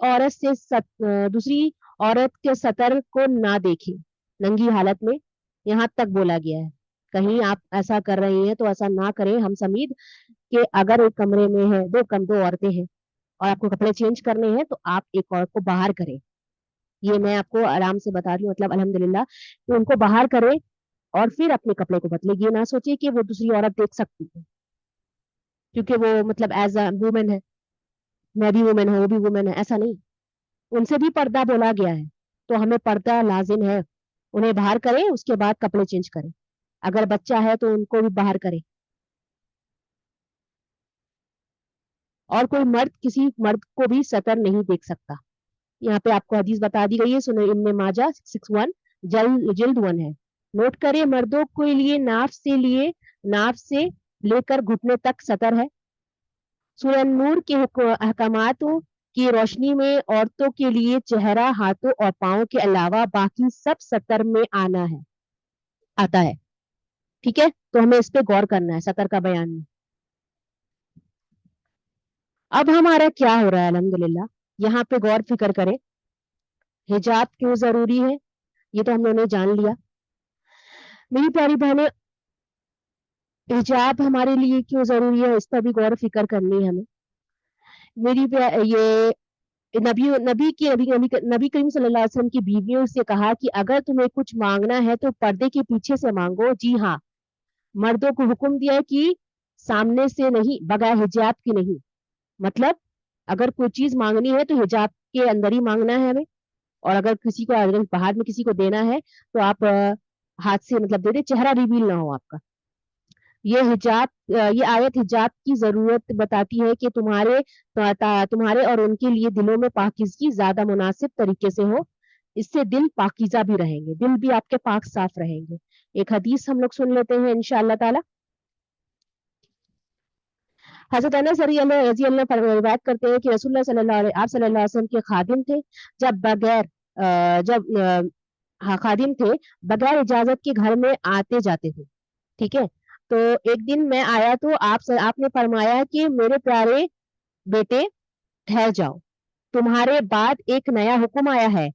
عورت کے سطر کو نہ دیکھے ننگی حالت میں, یہاں تک بولا گیا ہے. کہیں آپ ایسا کر رہے ہیں تو ایسا نہ کریں ہم سمید, کہ اگر ایک کمرے میں ہے دو عورتیں ہیں اور آپ کو کپڑے چینج کرنے ہیں تو آپ ایک عورت کو باہر کریں. یہ میں آپ کو آرام سے بتا رہی ہوں, مطلب الحمدللہ, کہ ان کو باہر کرے اور پھر اپنے کپڑے کو بدلے. یہ نہ سوچے کہ وہ دوسری عورت دیکھ سکتی ہے کیونکہ وہ مطلب ایز اے وومن ہے, میں بھی وومن ہوں وہ بھی وومن ہے, ایسا نہیں. ان سے بھی پردہ بولا گیا ہے تو ہمیں پردہ لازم ہے. انہیں باہر کریں, اس کے بعد کپڑے چینج کریں. اگر بچہ ہے تو ان کو بھی باہر کرے. اور کوئی مرد کسی مرد کو بھی سطر نہیں دیکھ سکتا. یہاں پہ آپ کو حدیث بتا دی گئی ہے, سنیں ابن ماجہ 661 جلد 1 ہے. نوٹ کریں, مردوں کے ناف سے لے کر گھٹنے تک سطر ہے. سورہ نور کے احکامات کی روشنی میں عورتوں کے لیے چہرہ, ہاتھوں اور پاؤں کے علاوہ باقی سب سطر میں آتا ہے. ٹھیک ہے, تو ہمیں اس پہ غور کرنا ہے سطر کا بیان میں. اب ہمارا کیا ہو رہا ہے, الحمدللہ یہاں پہ غور فکر کریں. حجاب کیوں ضروری ہے یہ تو ہم نے جان لیا. میری پیاری بہنیں, حجاب ہمارے لیے کیوں ضروری ہے اس پر بھی غور و فکر کرنی ہے ہمیں. یہ نبی کریم صلی اللہ علیہ وسلم کی بیویوں سے کہا کہ اگر تمہیں کچھ مانگنا ہے تو پردے کے پیچھے سے مانگو. جی ہاں, مردوں کو حکم دیا کہ سامنے سے نہیں, بغیر حجاب کی نہیں. مطلب अगर कोई चीज मांगनी है तो हिजाब के अंदर ही मांगना है हमें, और अगर किसी को अगर बाहर में किसी को देना है तो आप हाथ से मतलब दे दे, चेहरा रिवील ना हो आपका। ये हिजाब ये आयत हिजाब की जरूरत बताती है कि तुम्हारे और उनके लिए दिलों में पाकीज़गी ज्यादा मुनासिब तरीके से हो, इससे दिल पाकीज़ा भी रहेंगे, दिल भी आपके पाक साफ रहेंगे। एक हदीस हम लोग सुन लेते हैं इंशाअल्लाह ताला। हजरत अनस रजी अल्लाह रिवायत करते हैं कि रसूलुल्लाह आप सल्लल्लाहु अलैहि वसल्लम के खादिम थे, जब बगैर जब हाँ खादिम थे, बगैर इजाजत के घर में आते जाते थे। ठीक है। तो एक दिन मैं आया तो आपने फरमाया कि मेरे प्यारे बेटे ठहर जाओ, तुम्हारे बाद एक नया हुक्म आया है,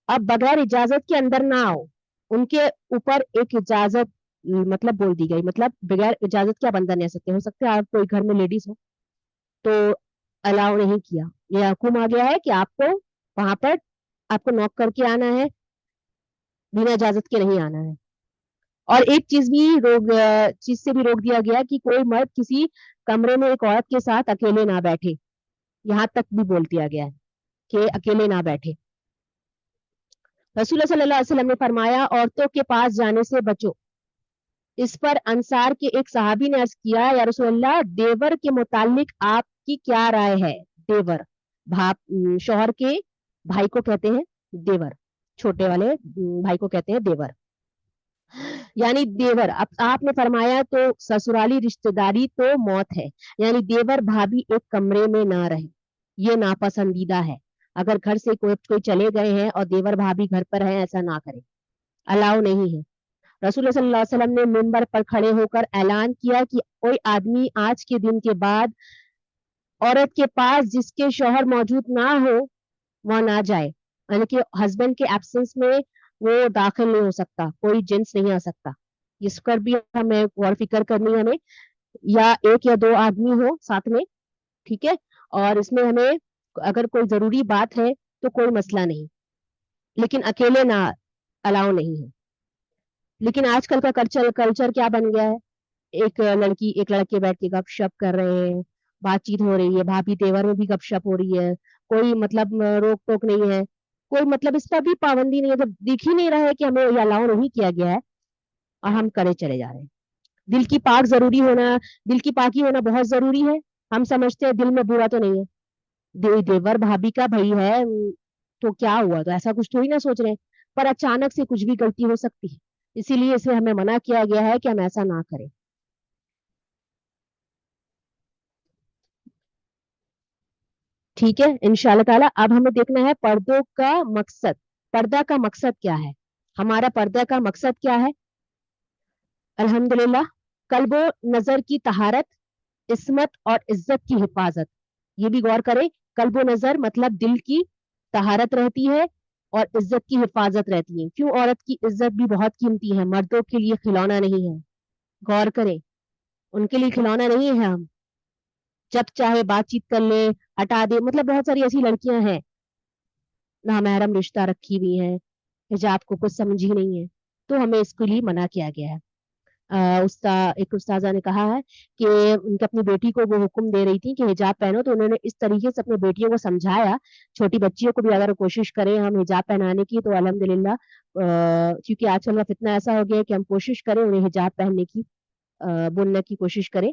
अब बगैर इजाजत के अंदर ना आओ। उनके ऊपर एक इजाजत मतलब बोल दी गई, मतलब बगैर इजाजत के आप अंदर नहीं आ सकते। हो सकता है आप कोई घर में लेडीज हो तो अलाउ नहीं किया, ये हुक्म आ गया है कि आपको वहां पर आपको नॉक करके आना है, बिना इजाजत के नहीं आना है। और एक चीज से भी रोक दिया गया कि कोई मर्द किसी कमरे में एक औरत के साथ अकेले ना बैठे, यहाँ तक भी बोल दिया गया है कि अकेले ना बैठे। रसूल सल्लल्लाहु अलैहि वसल्लम ने फरमाया, औरतों के पास जाने से बचो। इस पर अंसार के एक सहाबी ने अर्ज किया, या रसूल अल्लाह, देवर के मुतालिक आपकी क्या राय है? देवर शौहर के भाई को कहते हैं देवर, छोटे वाले भाई को कहते हैं देवर, यानी देवर। अब आपने फरमाया तो ससुराली रिश्तेदारी तो मौत है, यानी देवर भाभी एक कमरे में ना रहे, ये नापसंदीदा है। अगर घर से कोई चले गए हैं और देवर भाभी घर पर है, ऐसा ना करें, अलाउ नहीं है। रसूल सल्लल्लाहु अलैहि वसल्लम ने मिंबर पर खड़े होकर ऐलान किया कि कोई आदमी आज के दिन के बाद औरत के पास जिसके शौहर मौजूद ना हो वह ना जाए, यानी कि हस्बैंड के एब्सेंस में वो दाखिल नहीं हो सकता, कोई जेंट्स नहीं आ सकता। इस पर भी हमें गौर फिक्र करनी है हमें, या एक या दो आदमी हो साथ में। ठीक है। और इसमें हमें अगर कोई जरूरी बात है तो कोई मसला नहीं, लेकिन अकेले ना, अलाउ नहीं है। लेकिन आजकल का कल्चर कल्चर क्या बन गया है, एक लड़की एक लड़के बैठ के गपशप कर रहे हैं, बातचीत हो रही है, भाभी तेवर में भी गपशप हो रही है, कोई मतलब रोक टोक नहीं है, कोई मतलब इस पर भी पाबंदी नहीं है, जब दिख ही नहीं रहा है कि हमें ये अलाउ नहीं किया गया है और हम करे चले जा रहे हैं। दिल की पाक जरूरी होना, दिल की पाकी होना बहुत जरूरी है। हम समझते हैं दिल में बुरा तो नहीं है, देवर भाभी का भाई है, तो क्या हुआ, तो ऐसा कुछ थोड़ी ना सोच रहे हैं। पर अचानक से कुछ भी गलती हो सकती है, इसीलिए इसे हमें मना किया गया है कि हम ऐसा ना करें। ठीक है इंशाल्लाह ताला। अब हमें देखना है पर्दों का मकसद, पर्दा का मकसद क्या है, हमारा पर्दा का मकसद क्या है। अल्हम्दुलिल्लाह, कल्बो नजर की तहारत, इस्मत और इज्जत की हिफाजत। ये भी गौर करें, कल्बो नजर मतलब दिल की तहारत रहती है और इज्जत की हिफाजत रहती है। क्यों, औरत की इज्जत भी बहुत कीमती है, मर्दों के लिए खिलौना नहीं है। गौर करें, उनके लिए खिलौना नहीं है हम, जब चाहे बातचीत कर ले, हटा दे। मतलब बहुत सारी ऐसी लड़कियां हैं नामहरम रिश्ता रखी हुई हैं, हिजाब को कुछ समझ ही नहीं है, तो हमें इसके लिए मना किया गया है। एक उस्ताजा ने कहा है कि उनकी अपनी बेटी को वो हुक्म दे रही थी कि हिजाब पहनो, तो उन्होंने इस तरीके से अपनी बेटियों को समझाया, छोटी बच्चियों को भी अगर कोशिश करें हम हिजाब पहनाने की तो अल्हम्दुलिल्लाह, क्योंकि आजकल का फितना ऐसा हो गया है कि हम कोशिश करें उन्हें हिजाब पहनने की, बोलने की कोशिश करें।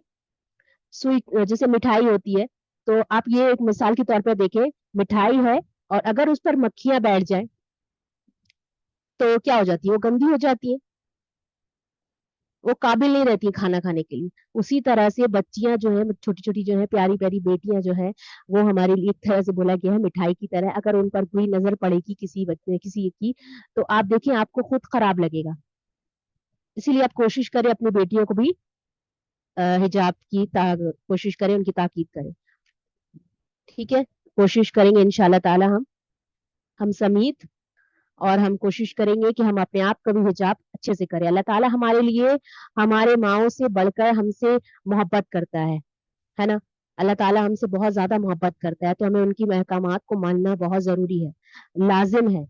सुई जैसे मिठाई होती है, तो आप ये एक मिसाल के तौर पर देखें, मिठाई है और अगर उस पर मक्खियां बैठ जाए तो क्या हो जाती है, वो गंदी हो जाती है, वो काबिल नहीं रहती है खाना खाने के लिए। उसी तरह से बच्चियां जो है, छोटी छोटी जो है, प्यारी प्यारी बेटियां जो है, वो हमारे लिए एक तरह से बोला गया है मिठाई की तरह। अगर उन पर बुरी नजर पड़ेगी किसी बच्चे किसी की, तो आप देखिए आपको खुद खराब लगेगा। इसीलिए आप कोशिश करें अपनी बेटियों को भी हिजाब की कोशिश करें, उनकी ताकीद करें। ठीक है, कोशिश करेंगे इंशाल्लाह ताला हम समीत, और हम कोशिश करेंगे कि हम अपने आप का भी हिजाब अच्छे से करें। अल्लाह ताला हमारे लिए हमारे माओ से बढ़कर हमसे मोहब्बत करता है ना। अल्लाह ताला हमसे बहुत ज्यादा मोहब्बत करता है, तो हमें उनकी महकामात को मानना बहुत जरूरी है, लाजिम है।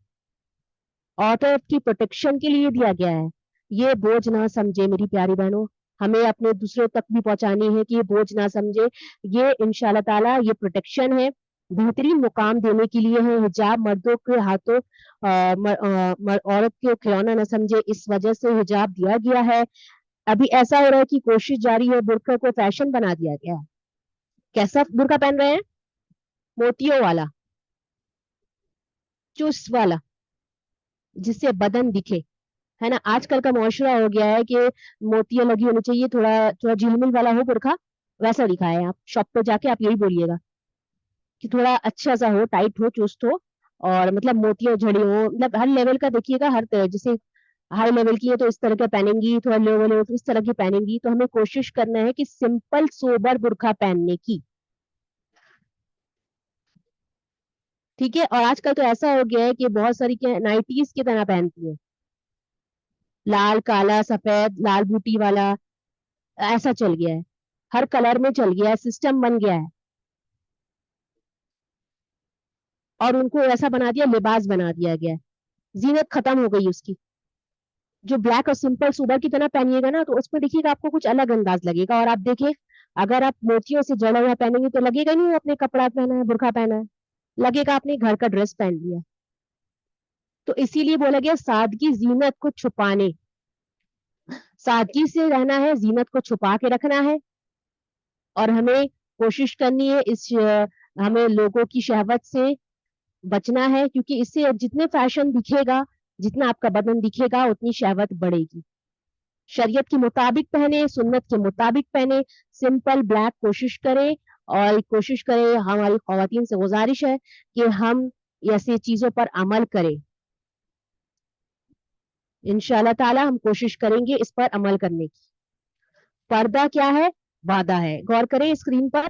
औरत की प्रोटेक्शन के लिए दिया गया है, ये बोझ ना समझे मेरी प्यारी बहनों, हमें अपने दूसरों तक भी पहुंचानी है कि ये बोझ ना समझे, ये इंशाल्लाह ताला ये प्रोटेक्शन है। बेहतरीन मुकाम देने के लिए है। हिजाब मर्दों के हाथों औरत को खिलौना न समझे, इस वजह से हिजाब दिया गया है। अभी ऐसा हो रहा है कि कोशिश जारी है, बुर्का को फैशन बना दिया गया है। कैसा बुर्का पहन रहे हैं? मोतियों वाला, चुस्त वाला, जिससे बदन दिखे, है ना। आजकल का मुआशरा हो गया है कि मोतियां लगी होनी चाहिए, थोड़ा थोड़ा झिलमिल वाला हो बुर्का, वैसा दिखा है। आप शॉप पे जाके आप यही बोलिएगा कि थोड़ा अच्छा सा हो, टाइट हो, चुस्त हो, और मतलब मोतियां जड़ी हो, मतलब हर लेवल का देखिएगा, हर तरह, जैसे हाई लेवल की है तो इस तरह का पहनेंगी, थोड़ा लो लेवल तो इस तरह की पहनेंगी। तो हमें कोशिश करना है कि सिंपल सोबर बुर्का पहनने की, ठीक है। और आजकल तो ऐसा हो गया है कि बहुत सारी क्या नाइटीज की तरह पहनती है, लाल काला सफेद, लाल बूटी वाला, ऐसा चल गया है, हर कलर में चल गया है, सिस्टम बन गया है, और उनको ऐसा बना दिया, लिबास बना दिया गया है, जीनत खत्म हो गई उसकी। जो ब्लैक और सिंपल सुबर की तरह पहनिएगा ना, तो उसमें देखिएगा आपको कुछ अलग अंदाज लगेगा। और आप देखिए, अगर आप मोतियों से जड़ा हुआ पहनेंगे तो लगेगा नहीं आपने कपड़ा पहना है, बुर्का पहना है, लगेगा आपने घर का ड्रेस पहन लिया। तो इसीलिए बोला गया सादगी जीनत को छुपाने, सादगी से रहना है, जीनत को छुपा के रखना है। और हमें कोशिश करनी है हमें लोगों की शहवत से बचना है, क्योंकि इससे जितने फैशन दिखेगा, जितना आपका बदन दिखेगा, उतनी शहवत बढ़ेगी। शरीयत के मुताबिक पहने, सुन्नत के मुताबिक पहने, सिंपल ब्लैक कोशिश करें। और कोशिश करें, हमारी खवातीन से गुजारिश है कि हम ऐसी चीजों पर अमल करें। इंशाल्लाह ताला हम कोशिश करेंगे इस पर अमल करने की। पर्दा क्या है? वादा है। गौर करें स्क्रीन पर।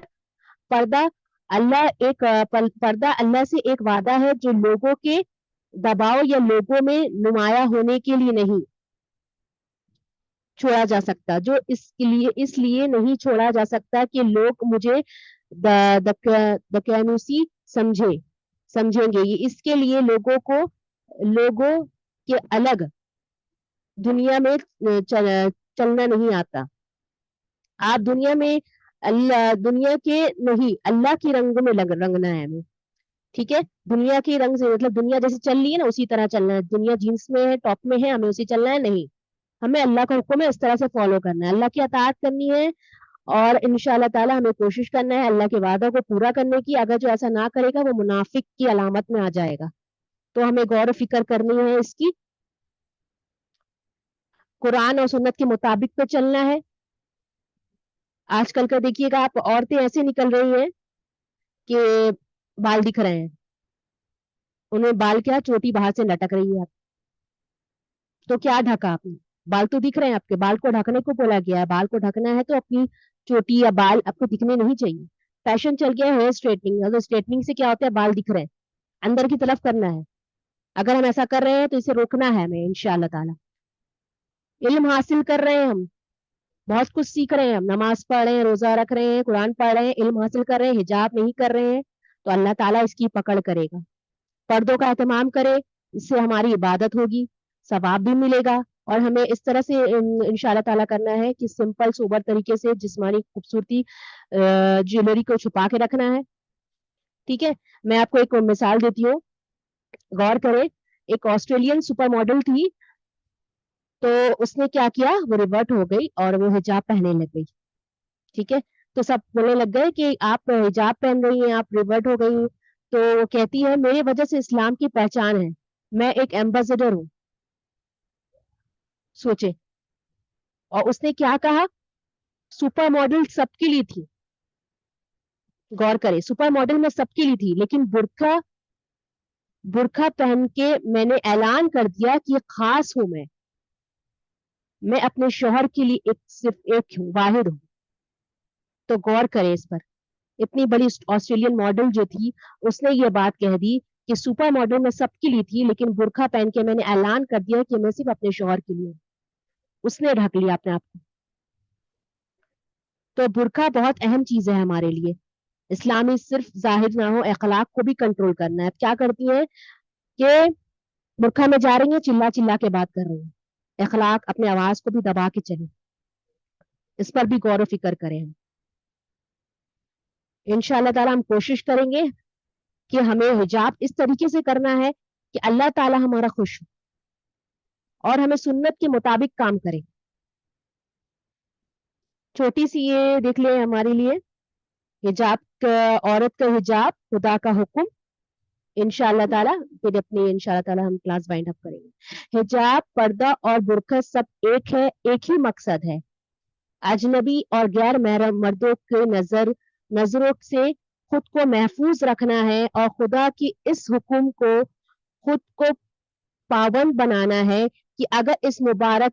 पर्दा पर्दा अल्लाह से एक वादा है, जो लोगों के दबाव या लोगों में नुमाया होने के लिए नहीं छोड़ा जा सकता, जो इसलिए नहीं छोड़ा जा सकता कि लोग मुझे दकियानूसी समझेंगे। ये इसके लिए लोगों के अलग दुनिया में चलना नहीं आता। आप दुनिया में दुनिया के नहीं, अल्लाह की रंग में रंगना है हमें, ठीक है। दुनिया के रंग से मतलब दुनिया जैसे चल रही है ना, उसी तरह चलना है। दुनिया जीन्स में है, टॉप में है, हमें उसी चलना है? नहीं, हमें अल्लाह का हुक्म है, इस तरह से फॉलो करना है, अल्लाह की अताअत करनी है। और इंशाल्लाह ताला हमें कोशिश करना है अल्लाह के वादा को पूरा करने की। अगर जो ऐसा ना करेगा वो मुनाफिक की अलामत में आ जाएगा। तो हमें गौर फिक्र करनी है इसकी। कुरान और सुन्नत के मुताबिक तो चलना है। आजकल का देखिएगा आप, औरतें ऐसे निकल रही हैं कि बाल दिख रहे हैं, उन्हें बाल क्या, चोटी बाहर से लटक रही है। तो क्या ढका आपने? बाल तो दिख रहे हैं आपके, बाल को ढकने को बोला गया है। बाल को ढकना है तो अपनी चोटी या बाल आपको दिखने नहीं चाहिए। फैशन चल गया है हेयर स्ट्रेटनिंग, अगर स्ट्रेटनिंग से क्या होता है, बाल दिख रहे हैं, अंदर की तरफ करना है। अगर हम ऐसा कर रहे हैं तो इसे रोकना है हमें इंशाअल्लाह ताला। इल्म हासिल कर रहे हैं हम, बहुत कुछ सीख रहे हैं, हम नमाज पढ़ रहे हैं, रोजा रख रहे हैं, कुरान पढ़ रहे हैं, इल्म हासिल कर रहे हैं, हिजाब नहीं कर रहे हैं, तो अल्लाह ताला इसकी पकड़ करेगा। पर्दों का एहतमाम करे, इससे हमारी इबादत होगी, सवाब भी मिलेगा। और हमें इस तरह से इंशाल्लाह ताला करना है कि सिंपल सोबर तरीके से जिस्मानी खूबसूरती ज्वेलरी को छुपा के रखना है, ठीक है। मैं आपको एक मिसाल देती हूँ, गौर करें। एक ऑस्ट्रेलियन सुपर मॉडल थी, तो उसने क्या किया, वो रिवर्ट हो गई और वो हिजाब पहनने लग गई, ठीक है। तो सब बोलने लग गए कि आप हिजाब पहन रही हैं, आप रिवर्ट हो गई। तो वो कहती है मेरे वजह से इस्लाम की पहचान है, मैं एक एम्बेसडर हूँ। सोचे। और उसने क्या कहा, सुपर मॉडल सबके लिए थी। गौर करें, सुपर मॉडल में सबके लिए थी, लेकिन बुर्का बुर्का पहन के मैंने ऐलान कर दिया कि खास हूं मैं अपने शोहर के लिए सिर्फ एक हूँ, वाहिद हूँ। तो गौर करें इस पर। इतनी बड़ी ऑस्ट्रेलियन मॉडल जो थी, उसने ये बात कह दी कि सुपर मॉडल में सबके लिए थी, लेकिन बुर्का पहन के मैंने ऐलान कर दिया कि मैं सिर्फ अपने शोहर के लिए हूँ। उसने ढक लिया अपने आप को। तो बुर्का बहुत अहम चीज है हमारे लिए। इस्लामी सिर्फ जाहिर ना हो, अखलाक को भी कंट्रोल करना है। क्या करती है कि बुर्का में जा रही है, चिल्ला चिल्ला के बात कर रही है, अखलाक अपने आवाज को भी दबा के चले। इस पर भी गौर व फिक्र करें हम। इंशाल्लाह ताला हम कोशिश करेंगे کہ ہمیں حجاب اس طریقے سے کرنا ہے کہ اللہ تعالی ہمارا خوش ہو اور ہمیں سنت کے مطابق کام کرے. چھوٹی سی یہ دیکھ لیں ہمارے لیے حجاب کا، عورت کا حجاب خدا کا حکم. انشاءاللہ تعالی پھر اپنی انشاءاللہ تعالی ہم کلاس بائنڈ اپ کریں گے. حجاب، پردہ اور برقع سب ایک ہے، ایک ہی مقصد ہے. اجنبی اور غیر محرم مردوں کے نظروں سے خود کو محفوظ رکھنا ہے اور خدا کی اس حکم کو خود کو پابند بنانا ہے کہ اگر اس مبارک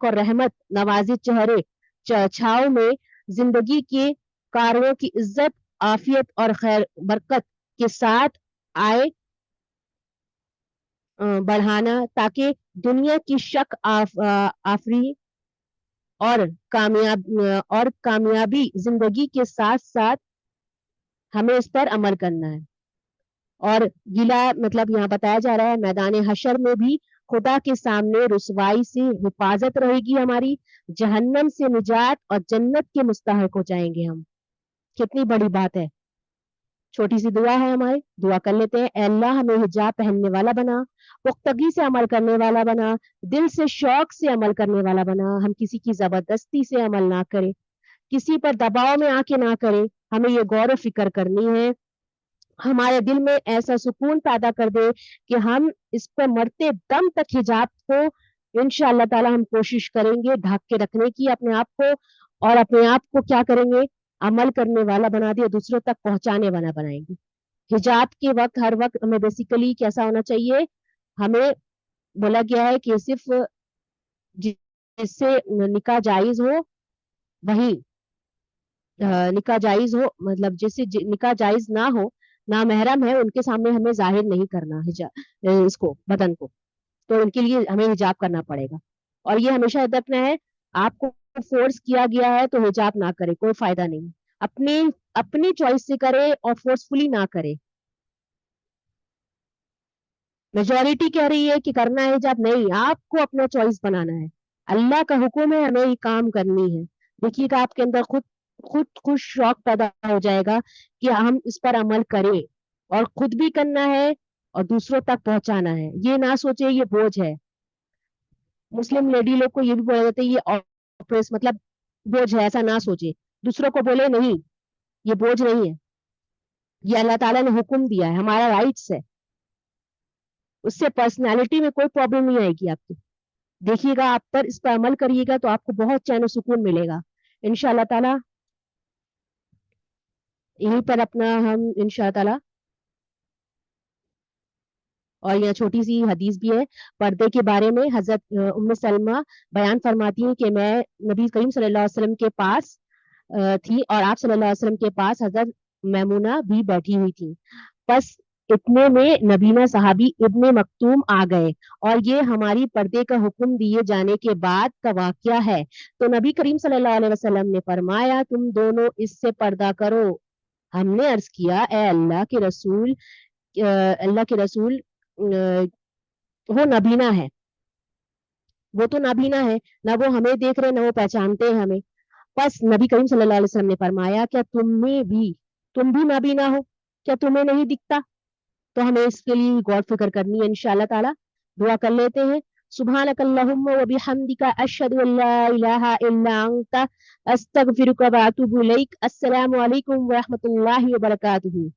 اور رحمت نوازی چہرے چھاؤ میں زندگی کے کاروں کی عزت، عافیت اور خیر برکت کے ساتھ آئے بڑھانا تاکہ دنیا کی شک آفری اور کامیابی زندگی کے ساتھ ساتھ ہمیں اس پر عمل کرنا ہے. اور گلا مطلب یہاں بتایا جا رہا ہے میدان حشر میں بھی خدا کے سامنے رسوائی سے حفاظت رہے گی ہماری، جہنم سے نجات اور جنت کے مستحق ہو جائیں گے ہم. کتنی بڑی بات ہے. چھوٹی سی دعا ہے ہماری، دعا کر لیتے ہیں. اے اللہ ہمیں حجاب پہننے والا بنا، پختگی سے عمل کرنے والا بنا، دل سے شوق سے عمل کرنے والا بنا. ہم کسی کی زبردستی سے عمل نہ کریں، کسی پر دباؤ میں آ کے نہ کریں. ہمیں یہ غور و فکر کرنی ہے. ہمارے دل میں ایسا سکون پیدا کر دے کہ ہم اس پہ مرتے دم تک حجاب کو انشاءاللہ تعالی ہم کوشش کریں گے ڈھک کے رکھنے کی اپنے آپ کو، اور اپنے آپ کو کیا کریں گے، عمل کرنے والا بنا دیا، دوسروں تک پہنچانے والا بنائیں گے. حجاب کے وقت ہر وقت ہمیں بیسیکلی کیسا ہونا چاہیے، ہمیں بولا گیا ہے کہ صرف جس سے نکاح جائز ہو وہی نکاح جائز ہو، مطلب جس سے نکاح جائز نہ ہو، نہ محرم ہے، ان کے سامنے ہمیں ظاہر نہیں کرنا اس کو بدن کو، تو ان کے لیے ہمیں حجاب کرنا پڑے گا. اور یہ ہمیشہ یاد رکھنا ہے، آپ کو فورس کیا گیا ہے تو حجاب نہ کرے، کوئی فائدہ نہیں. اپنی چوائس سے کرے اور فورسفلی نہ کرے. میجورٹی کہہ رہی ہے کہ کرنا ہے حجاب، نہیں، آپ کو اپنا چوائس بنانا ہے. اللہ کا حکم ہے، ہمیں یہ کام کرنی ہے. دیکھیے گا آپ کے اندر خود شوق پیدا ہو جائے گا کہ ہم اس پر عمل کریں، اور خود بھی کرنا ہے اور دوسروں تک پہنچانا ہے. یہ نہ سوچے یہ بوجھ ہے. مسلم لیڈی لوگ کو یہ بھی بولا جاتا ہے یہ مطلب بوجھ ہے، ایسا نہ سوچے. دوسروں کو بولے نہیں، یہ بوجھ نہیں ہے، یہ اللہ تعالیٰ نے حکم دیا ہے، ہمارا رائٹس ہے. اس سے پرسنالٹی میں کوئی پرابلم نہیں آئے گی آپ کی. دیکھیے گا آپ پر اس پر عمل کریے گا تو آپ کو بہت چین و سکون ملے گا انشاءاللہ تعالی. یہیں پر اپنا ہم انشاءاللہ تعالی. اور یہ چھوٹی سی حدیث بھی ہے پردے کے بارے میں. حضرت ام سلمہ بیان فرماتی ہیں کہ میں نبی کریم صلی اللہ علیہ وسلم کے پاس تھی، اور آپ صلی اللہ علیہ وسلم کے پاس حضرت میمونہ بھی بیٹھی ہوئی تھی. بس اتنے میں نبینا صحابی ابن مکتوم آ گئے، اور یہ ہماری پردے کا حکم دیے جانے کے بعد کا واقعہ ہے. تو نبی کریم صلی اللہ علیہ وسلم نے فرمایا تم دونوں اس سے پردہ کرو. ہم نے عرض کیا اے اللہ کے رسول وہ نبینا ہے، وہ تو نبینا ہے، نہ وہ ہمیں دیکھ رہے نہ وہ پہچانتے ہیں ہمیں. بس نبی کریم صلی اللہ علیہ وسلم نے فرمایا کیا تم بھی نبینا ہو، کیا تمہیں نہیں دکھتا؟ تو ہمیں اس کے لیے غور فکر کرنی ہے انشاءاللہ تعالی. دعا کر لیتے ہیں. سبحانک اللہم و بحمدک اشہد ان لا الہ الا انت استغفرک و اتوب الیک. السلام علیکم و رحمت اللہ وبرکاتہ.